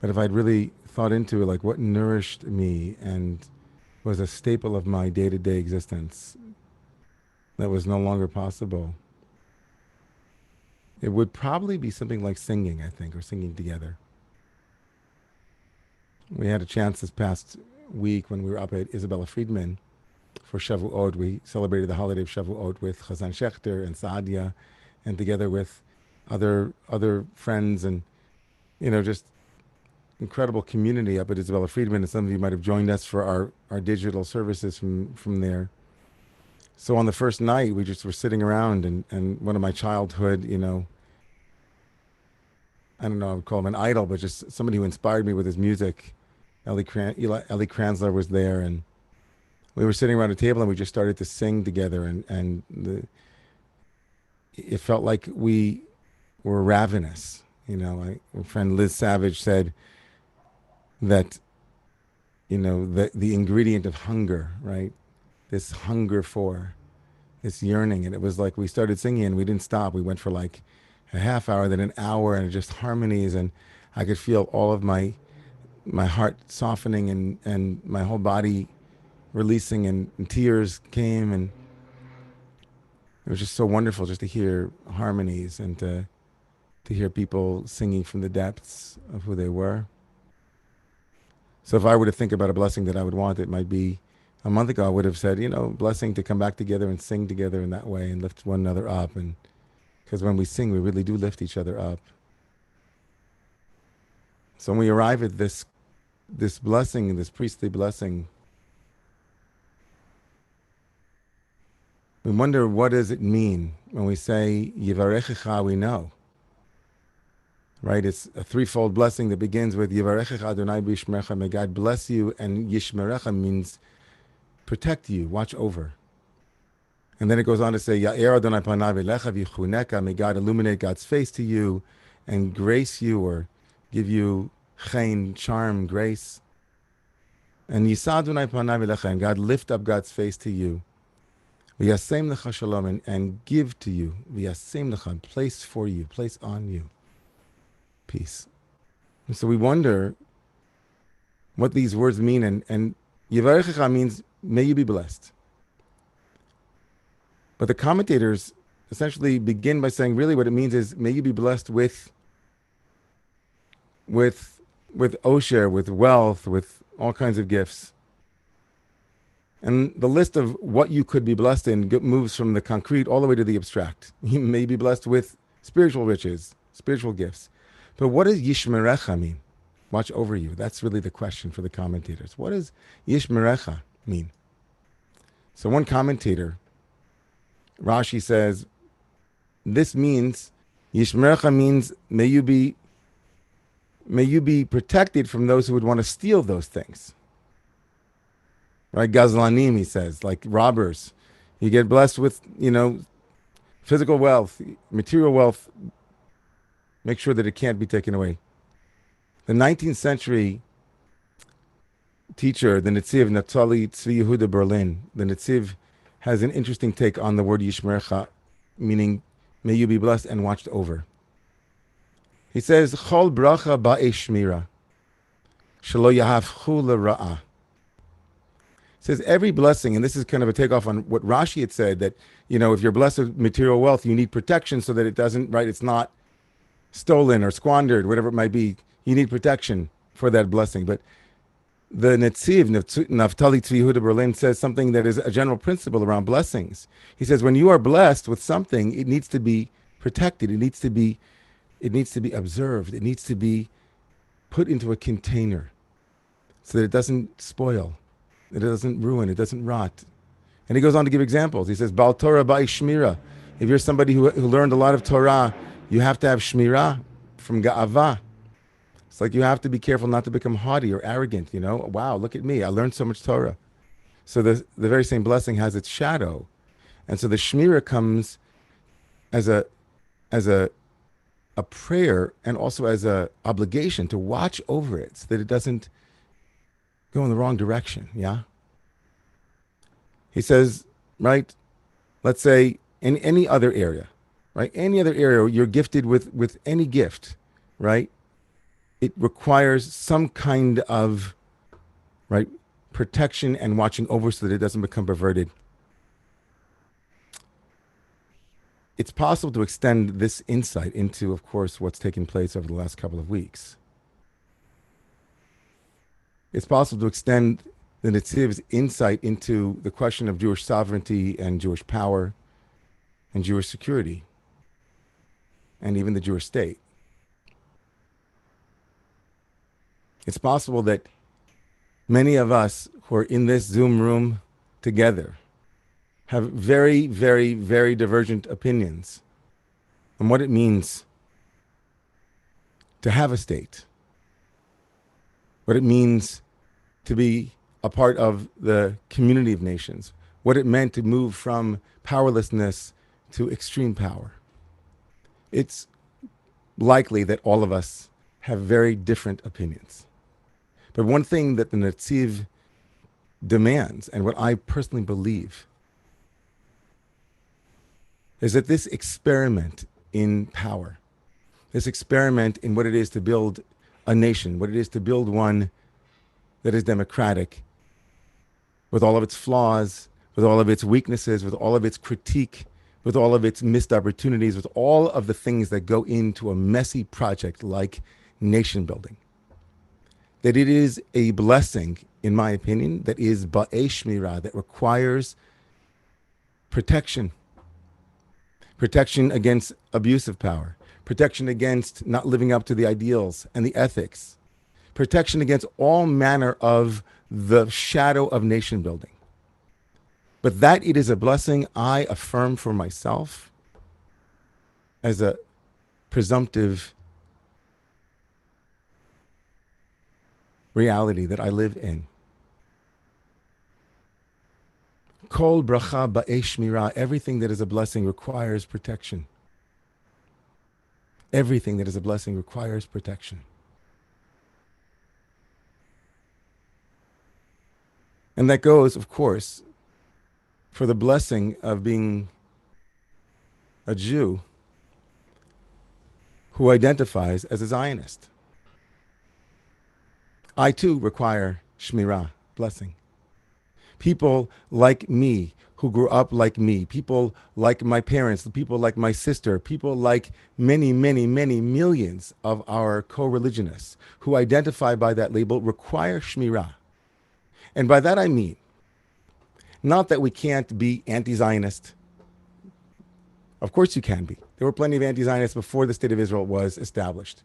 But if I'd really thought into it, like what nourished me and was a staple of my day-to-day existence that was no longer possible, it would probably be something like singing, I think, or singing together. We had a chance this past week when we were up at Isabella Friedman for Shavuot. We celebrated the holiday of Shavuot with Chazan Shekhter and Saadia, and together with other friends and, just incredible community up at Isabella Friedman. And some of you might have joined us for our digital services from there. So on the first night, we just were sitting around, and one of my childhood, I don't know, I would call him an idol, but just somebody who inspired me with his music, Ellie Kranzler was there, and we were sitting around a table, and we just started to sing together, and it felt like we were ravenous. My friend Liz Savage said that, the ingredient of hunger, right? This hunger for, this yearning. And it was like we started singing and we didn't stop. We went for like a half hour, then an hour, and just harmonies. And I could feel all of my heart softening and my whole body releasing, and tears came. And it was just so wonderful just to hear harmonies and to hear people singing from the depths of who they were. So if I were to think about a blessing that I would want, it might be, a month ago I would have said, blessing to come back together and sing together in that way and lift one another up. And because when we sing, we really do lift each other up. So when we arrive at this blessing, this priestly blessing, we wonder, what does it mean when we say Yivarechecha? We know, right? It's a threefold blessing that begins with Yivarechecha Adonai b'yishmerecha. May God bless you, and Yishmerecha means protect you, watch over. And then it goes on to say, Ya'er Adonai panav elecha v'yichuneka. May God illuminate God's face to you and grace you, or give you chen, charm, grace. And Yisa Adonai panav elecha, and God lift up God's face to you. V'yasem lecha shalom, and give to you. V'yasem lecha, place for you, place on you peace. And so we wonder what these words mean. And Yivarechecha means, may you be blessed. But the commentators essentially begin by saying, really, what it means is, may you be blessed with osher, with wealth, with all kinds of gifts. And the list of what you could be blessed in moves from the concrete all the way to the abstract. You may be blessed with spiritual riches, spiritual gifts. But what does yishmerecha mean? Watch over you. That's really the question for the commentators. What does yishmerecha mean? So one commentator, Rashi, says, this means, yishmerecha means, may you be protected from those who would want to steal those things. Right? Gazlanim, he says, like robbers. You get blessed with, physical wealth, material wealth. Make sure that it can't be taken away. The 19th century teacher, the Netziv Naftali Tzvi Yehuda Berlin, the Netziv has an interesting take on the word Yishmerecha, meaning may you be blessed and watched over. He says, Chol bracha ba'e shmira, shelo yahavchu l'ra'ah. Says every blessing, and this is kind of a takeoff on what Rashi had said, that, if you're blessed with material wealth, you need protection so that it doesn't, right, it's not stolen or squandered, whatever it might be. You need protection for that blessing. But the Netziv, Naftali Tzvi Yehuda Berlin, says something that is a general principle around blessings. He says when you are blessed with something, it needs to be protected. It needs to be observed. It needs to be put into a container so that it doesn't spoil. It doesn't ruin, it doesn't rot. And he goes on to give examples. He says, Bal Torah ba'i shmira. If you're somebody who learned a lot of Torah, you have to have shmira from ga'ava. It's like you have to be careful not to become haughty or arrogant, Wow, look at me, I learned so much Torah. So the very same blessing has its shadow. And so the shmira comes as a prayer and also as a obligation to watch over it so that it doesn't go in the wrong direction, yeah? He says, right, let's say in any other area, right? Any other area you're gifted with any gift, right? It requires some kind of, right, protection and watching over so that it doesn't become perverted. It's possible to extend this insight into, of course, what's taken place over the last couple of weeks. It's possible to extend the Netziv's insight into the question of Jewish sovereignty and Jewish power and Jewish security and even the Jewish state. It's possible that many of us who are in this Zoom room together have very, very, very divergent opinions on what it means to have a state, what it means to be a part of the community of nations, what it meant to move from powerlessness to extreme power. It's likely that all of us have very different opinions. But one thing that the Netziv demands, and what I personally believe, is that this experiment in power, this experiment in what it is to build a nation, what it is to build one that is democratic, with all of its flaws, with all of its weaknesses, with all of its critique, with all of its missed opportunities, with all of the things that go into a messy project like nation building, that it is a blessing, in my opinion, that is ba'e shmira, that requires protection. Protection against abuse of power, protection against not living up to the ideals and the ethics, protection against all manner of the shadow of nation building. But that it is a blessing, I affirm for myself as a presumptive reality that I live in. Kol bracha ba'e shmira, everything that is a blessing requires protection. Everything that is a blessing requires protection. And that goes, of course, for the blessing of being a Jew who identifies as a Zionist. I too require shmirah, blessing. People like me who grew up like me, people like my parents, people like my sister, people like many, many, many millions of our co-religionists who identify by that label require shmirah. And by that I mean, not that we can't be anti-Zionist. Of course you can be. There were plenty of anti-Zionists before the State of Israel was established.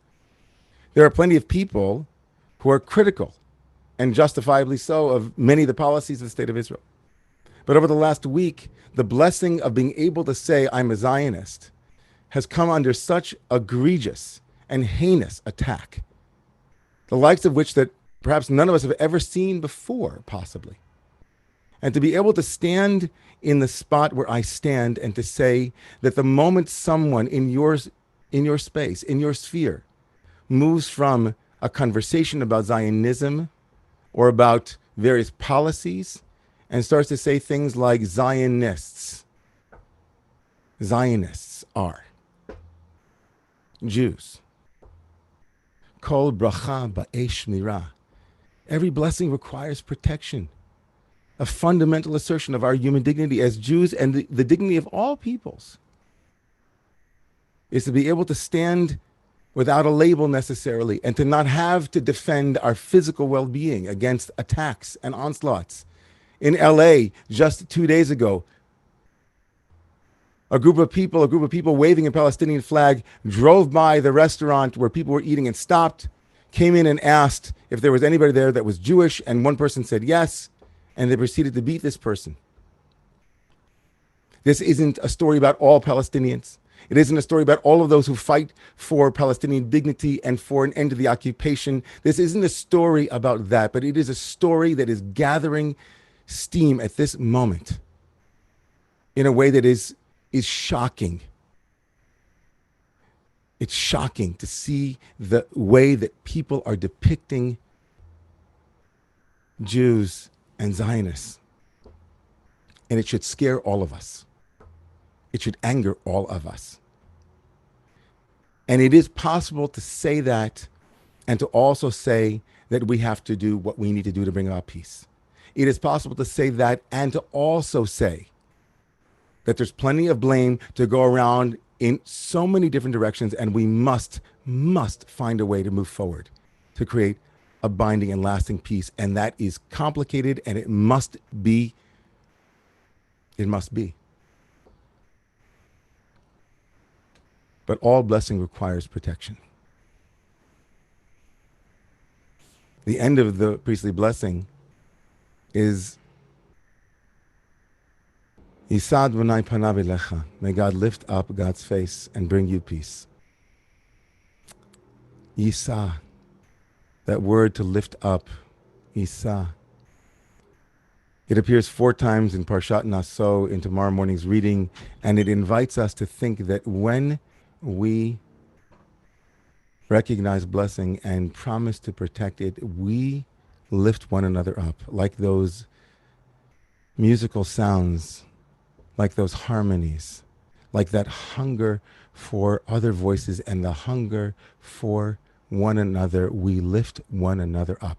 There are plenty of people who are critical, and justifiably so, of many of the policies of the State of Israel. But over the last week, the blessing of being able to say I'm a Zionist has come under such egregious and heinous attack, the likes of which that perhaps none of us have ever seen before, possibly. And to be able to stand in the spot where I stand and to say that the moment someone in your space, in your sphere, moves from a conversation about Zionism or about various policies and starts to say things like Zionists are Jews. Kol bracha ba'esh shmirah. Every blessing requires protection, a fundamental assertion of our human dignity as Jews and the dignity of all peoples is to be able to stand without a label necessarily and to not have to defend our physical well-being against attacks and onslaughts. In LA, just 2 days ago, a group of people waving a Palestinian flag drove by the restaurant where people were eating and stopped, came in and asked if there was anybody there that was Jewish, and one person said yes, and they proceeded to beat this person. This isn't a story about all Palestinians. It isn't a story about all of those who fight for Palestinian dignity and for an end to the occupation. This isn't a story about that, but it is a story that is gathering steam at this moment in a way that is shocking. It's shocking to see the way that people are depicting Jews and Zionists. And it should scare all of us. It should anger all of us. And it is possible to say that and to also say that we have to do what we need to do to bring about peace. It is possible to say that and to also say that there's plenty of blame to go around in so many different directions, and we must find a way to move forward to create a binding and lasting peace. And that is complicated, and it must be. But all blessing requires protection. The end of the priestly blessing is Yisad v'nai panav elecha. May God lift up God's face and bring you peace. Yisa, that word to lift up, Yisa. It appears 4 times in Parshat Naso in tomorrow morning's reading, and it invites us to think that when we recognize blessing and promise to protect it, we lift one another up, like those musical sounds, like those harmonies, like that hunger for other voices and the hunger for one another. We lift one another up.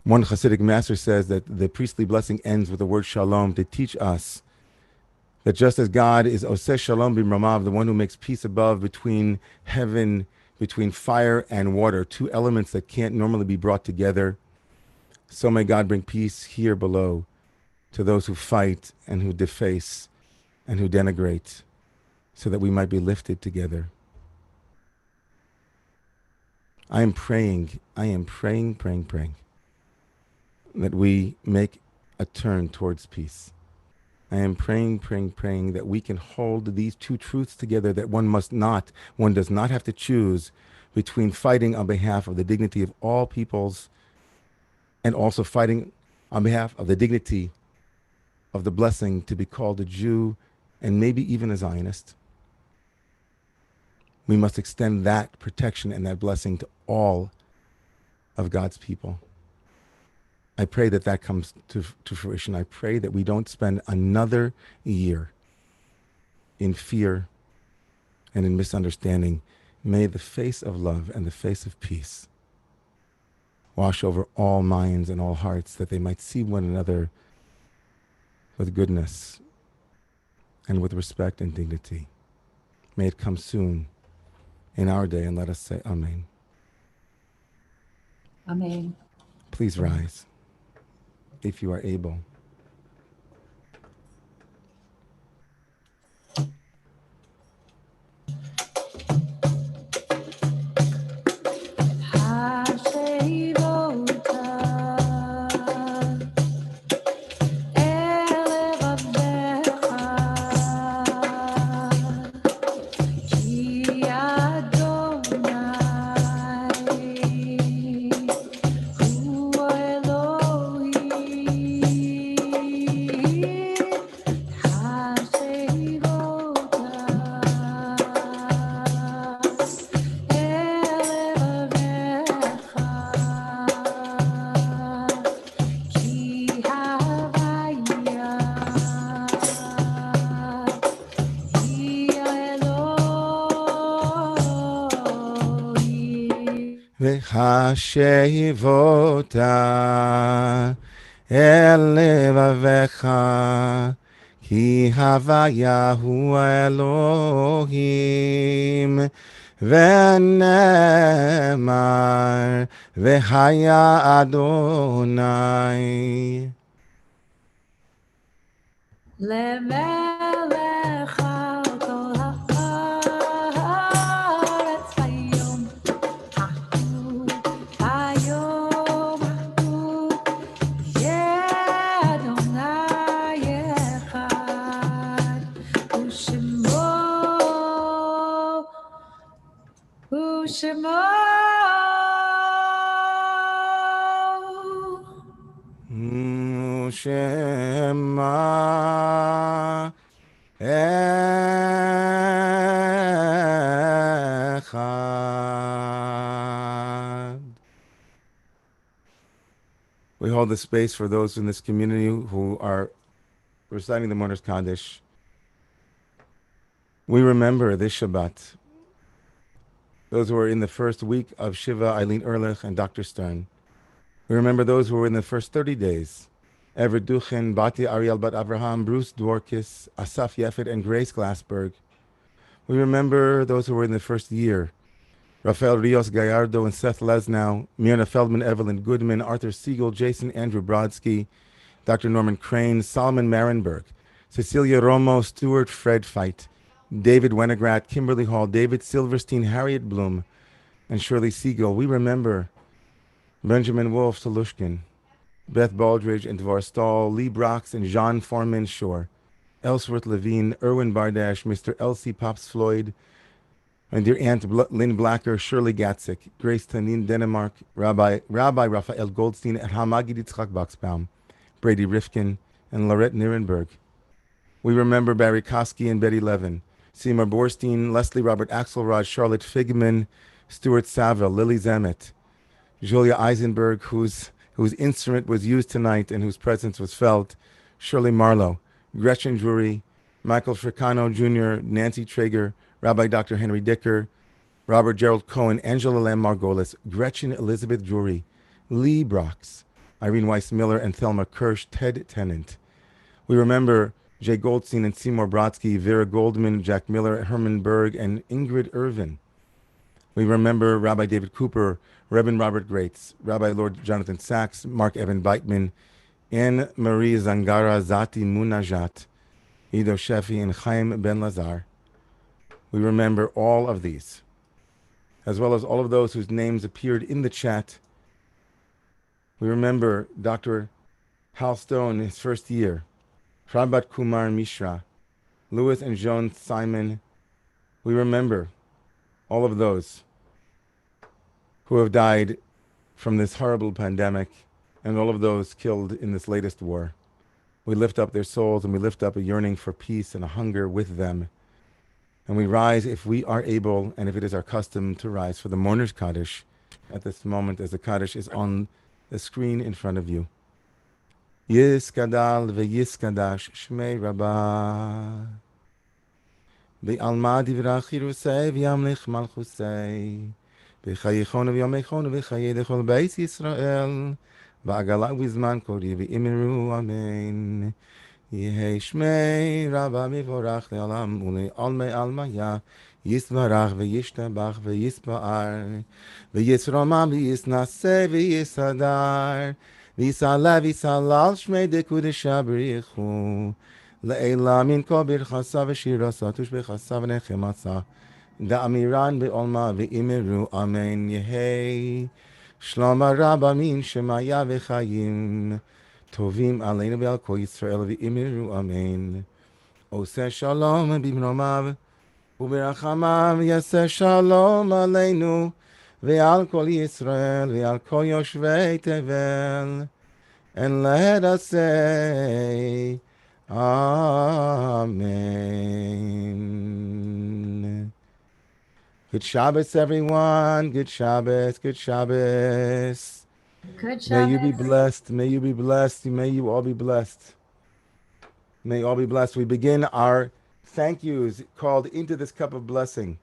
One Hasidic master says that the priestly blessing ends with the word shalom to teach us that just as God is oseh shalom b'mramav, the one who makes peace above between heaven, between fire and water, 2 elements that can't normally be brought together, so may God bring peace here below to those who fight and who deface and who denigrate, so that we might be lifted together. I am praying that we make a turn towards peace. I am praying that we can hold these 2 truths together, that one does not have to choose between fighting on behalf of the dignity of all peoples and also fighting on behalf of the dignity of the blessing to be called a Jew and maybe even a Zionist. We must extend that protection and that blessing to all of God's people. I pray that that comes to fruition. I pray that we don't spend another year in fear and in misunderstanding. May the face of love and the face of peace wash over all minds and all hearts, that they might see one another with goodness and with respect and dignity. May it come soon in our day, and let us say Amen. Amen. Please rise, if you are able. V'chashevota el levavecha ki havayahu Elohim v'nemar v'haya Adonai. למלך על כל הארץ היום אחדות, היום אחדות, יהיה אדוני אחד, ושמו Shema Echad. We hold the space for those in this community who are reciting the Mourner's Kaddish. We remember this Shabbat those who were in the first week of Shiva, Eileen Ehrlich and Dr. Stern. We remember those who were in the first 30 days. Everett Duchen, Bati Ariel Bat Avraham, Bruce Dworkis, Asaf Yefet, and Grace Glassberg. We remember those who were in the first year. Rafael Rios Gallardo and Seth Lesnow, Myrna Feldman, Evelyn Goodman, Arthur Siegel, Jason Andrew Brodsky, Dr. Norman Crane, Solomon Marenberg, Cecilia Romo, Stuart Fred Feit, David Wenegrat, Kimberly Hall, David Silverstein, Harriet Bloom, and Shirley Siegel. We remember Benjamin Wolf Solushkin, Beth Baldridge and Dvar Stahl, Lee Brox and Jean Foreman Shore, Ellsworth Levine, Erwin Bardash, Mr. Elsie Pops Floyd, and dear Aunt Lynn Blacker, Shirley Gatzik, Grace Tanin Denmark, Rabbi Raphael Goldstein, and Hamagid Yitzchak Boxbaum, Brady Rifkin, and Lorette Nirenberg. We remember Barry Kosky and Betty Levin, Seymour Borstein, Leslie Robert Axelrod, Charlotte Figman, Stuart Saville, Lily Zemet, Julia Eisenberg, whose instrument was used tonight and whose presence was felt, Shirley Marlowe, Gretchen Drury, Michael Fricano Jr., Nancy Traeger, Rabbi Dr. Henry Dicker, Robert Gerald Cohen, Angela Lam Margolis, Gretchen Elizabeth Drury, Lee Brox, Irene Weiss Miller, and Thelma Kirsch, Ted Tennant. We remember Jay Goldstein and Seymour Brodsky, Vera Goldman, Jack Miller, Herman Berg, and Ingrid Irvin. We remember Rabbi David Cooper, Reverend Robert Grates, Rabbi Lord Jonathan Sachs, Mark Evan Beitman, Anne Marie Zangara Zati Munajat, Ido Shefi, and Chaim Ben Lazar. We remember all of these, as well as all of those whose names appeared in the chat. We remember Dr. Hal Stone, his first year, Prabhat Kumar Mishra, Louis and Joan Simon. We remember all of those who have died from this horrible pandemic and all of those killed in this latest war. We lift up their souls and we lift up a yearning for peace and a hunger with them. And we rise if we are able and if it is our custom to rise for the Mourner's Kaddish at this moment as the Kaddish is on the screen in front of you. Yiskadal ve'yiskadash shmei Rabbah. Be'alma divrach Yerusei v'yamlich malchusei. בחייכון ויומכון וחיי לכל בית ישראל, בעגלה ובזמן קורי ואמרו אמן. יהי שמי רבה מבורך לעולם ולעולמי עלמיה, יסברך וישתבח ויספאר, ויסרומם ויסנשא ויסהדר, ויסעלה ויסהלל שמי דקודשא בריחו, לעילה מן כל ברכסה ושירסה תושבחסה ונחמסה, דאמירן בעולמה ואמרו אמן. יהי שלום רבה מן שמיה וחיים טובים עלינו ועל כל ישראל ואמרו אמן. עושה שלום במרומיו וברחמיו יעשה שלום עלינו ועל כל ישראל ועל כל יושבי תבל. And let us say Amen. Good Shabbos, everyone. Good Shabbos. Good Shabbos. Good May you be Shabbos. blessed. May you be blessed. May you all be blessed. May you all be blessed. We begin our thank yous called Into This Cup of Blessing.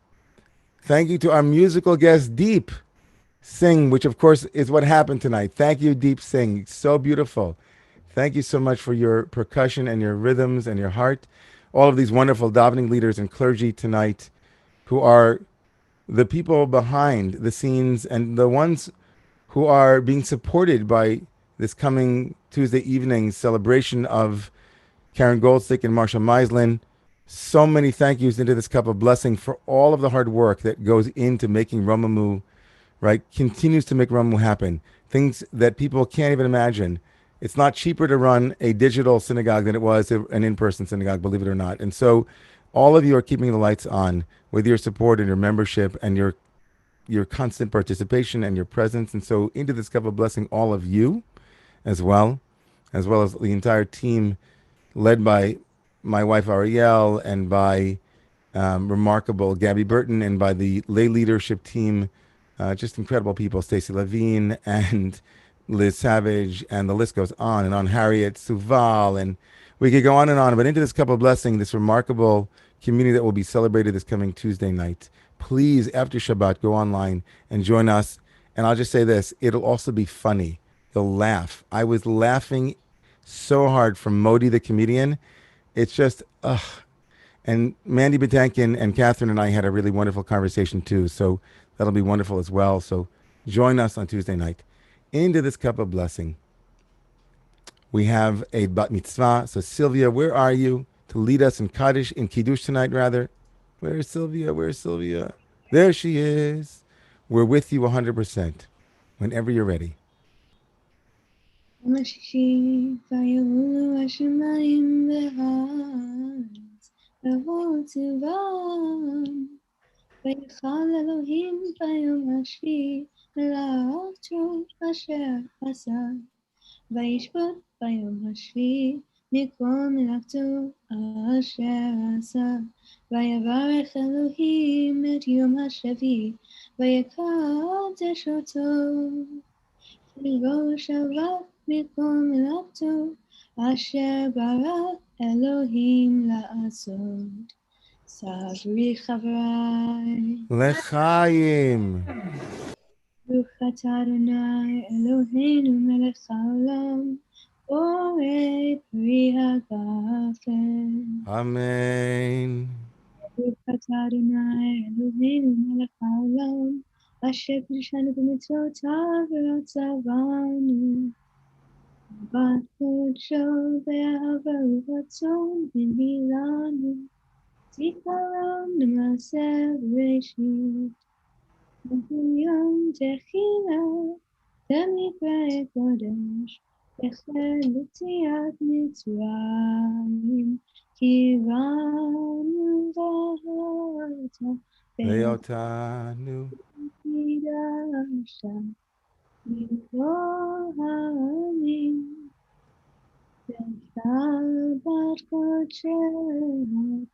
Thank you to our musical guest, Deep Sing, which of course is what happened tonight. Thank you, Deep Sing. It's so beautiful. Thank you so much for your percussion and your rhythms and your heart. All of these wonderful davening leaders and clergy tonight who are the people behind the scenes and the ones who are being supported by this coming Tuesday evening celebration of Karen Goldstick and Marsha Meislin. So many thank yous into this cup of blessing for all of the hard work that goes into making Romemu, right, continues to make Romemu happen. Things that people can't even imagine. It's not cheaper to run a digital synagogue than it was an in-person synagogue, believe it or not. And so all of you are keeping the lights on with your support and your membership and your constant participation and your presence. And so into this cup of blessing, all of you as well as the entire team led by my wife Ariel and by remarkable Gabby Burton and by the lay leadership team, just incredible people, Stacey Levine and Liz Savage, and the list goes on and on, Harriet Suval, and we could go on and on. But into this cup of blessing, this remarkable community that will be celebrated this coming Tuesday night. Please, after Shabbat, go online and join us. And I'll just say this, it'll also be funny. You'll laugh. I was laughing so hard from Modi the comedian. It's just, ugh. And Mandy Batankin and Catherine and I had a really wonderful conversation too. So that'll be wonderful as well. So join us on Tuesday night. Into this cup of blessing, we have a bat mitzvah. So Sylvia, where are you to lead us in Kaddish, in Kiddush tonight rather? Where's Sylvia? Where's Sylvia? There she is. We're with you 100% whenever you're ready. Mashiach, Vayolu Hashemayim v'haaretz, v'hu tzivam, v'yichal Elohim b'yom hashvi, v'la'avtru asher asa, v'yishbot b'yom hashvi, mikol melachto asher asa, v'yavarech Elohim et yom hashavi, v'yakadesh oto. Shelo Shabbat mikol melachto asher bara Elohim la'asot. Sabri chavrai. L'chaim. Baruch atah Adonai Eloheinu melech haolam, borei pri hagafen. Amen. Baruch atah Adonai Eloheinu melech haolam, asher kiddushanu b'mitzvotav v'ratzavanu. Bat kodsho ve'ahava u'ratzon v'nilanu, zikaron l'maaseh b'reshit. Yom techila, demikra kodesh, echel l'tziat Mitzrayim, kivanu v'hata Ve'otanu. ve'kidasha, mikol ha'amim, ve'shalvat kodsheha,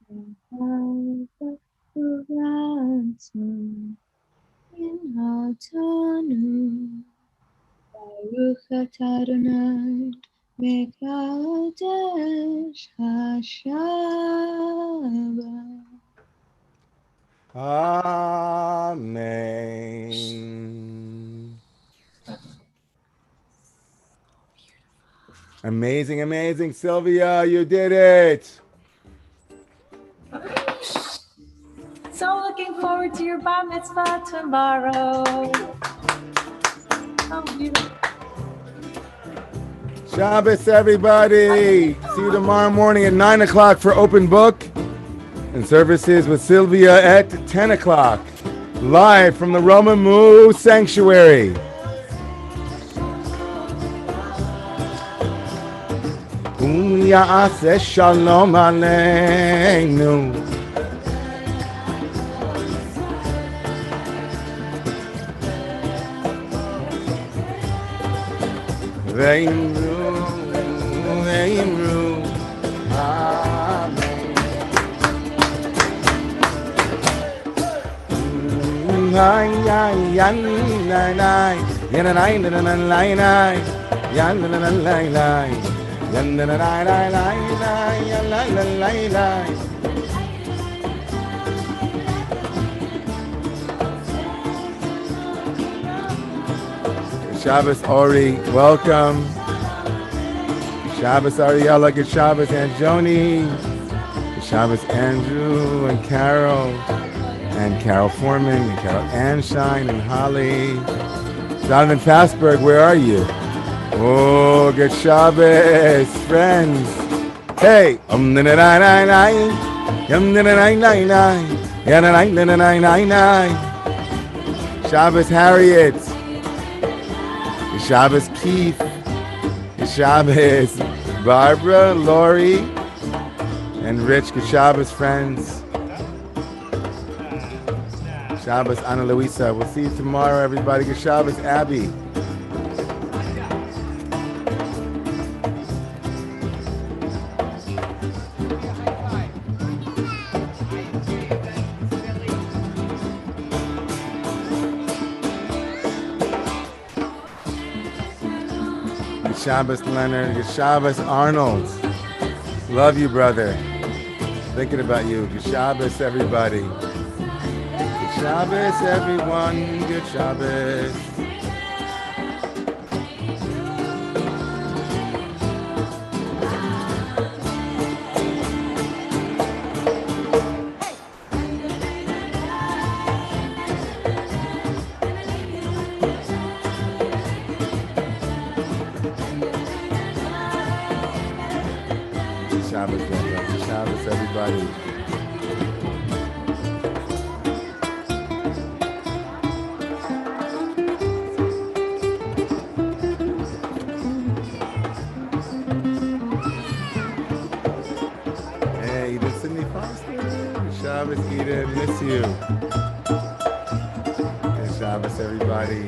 ve'hava u'ratzon. In Hatanu, Baruch atah Adonai, Mekadesh HaShabbat. Amen. Amazing, amazing. Sylvia, you did it. So looking forward to your bar mitzvah tomorrow. Oh, beautiful. Shabbos, everybody. See you tomorrow morning at 9 o'clock for open book and services with Sylvia at 10 o'clock. Live from the Romemu Sanctuary. Ya'aseh shalom aleinu. Ve'imru, ve'imru, amen. Yan yan yan yan yan yan yan yan. Shabbos Ori, welcome. Shabbos Ariella, good Shabbos Anjoni. Good Shabbos Andrew and Carol Foreman and Carol Anshine and Holly. Donovan Fastberg, where are you? Oh, good Shabbos, friends. Hey, Shabbos Harriet. Shabbos Keith, Shabbos Barbara, Lori, and Rich. Good Shabbos, friends. Shabbos Ana Luisa. We'll see you tomorrow, everybody. Good Shabbos, Abby. Good Shabbos, Leonard. Good Shabbos, Arnold. Love you, brother. Thinking about you. Good Shabbos, everybody. Good Shabbos, everyone. Good Shabbos. Shabbos, brother. Good Shabbos, everybody. Hey, Eden Sydney Foster. Good Shabbos, Eden. Miss you. Good Shabbos, everybody.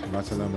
Shabbat shalom.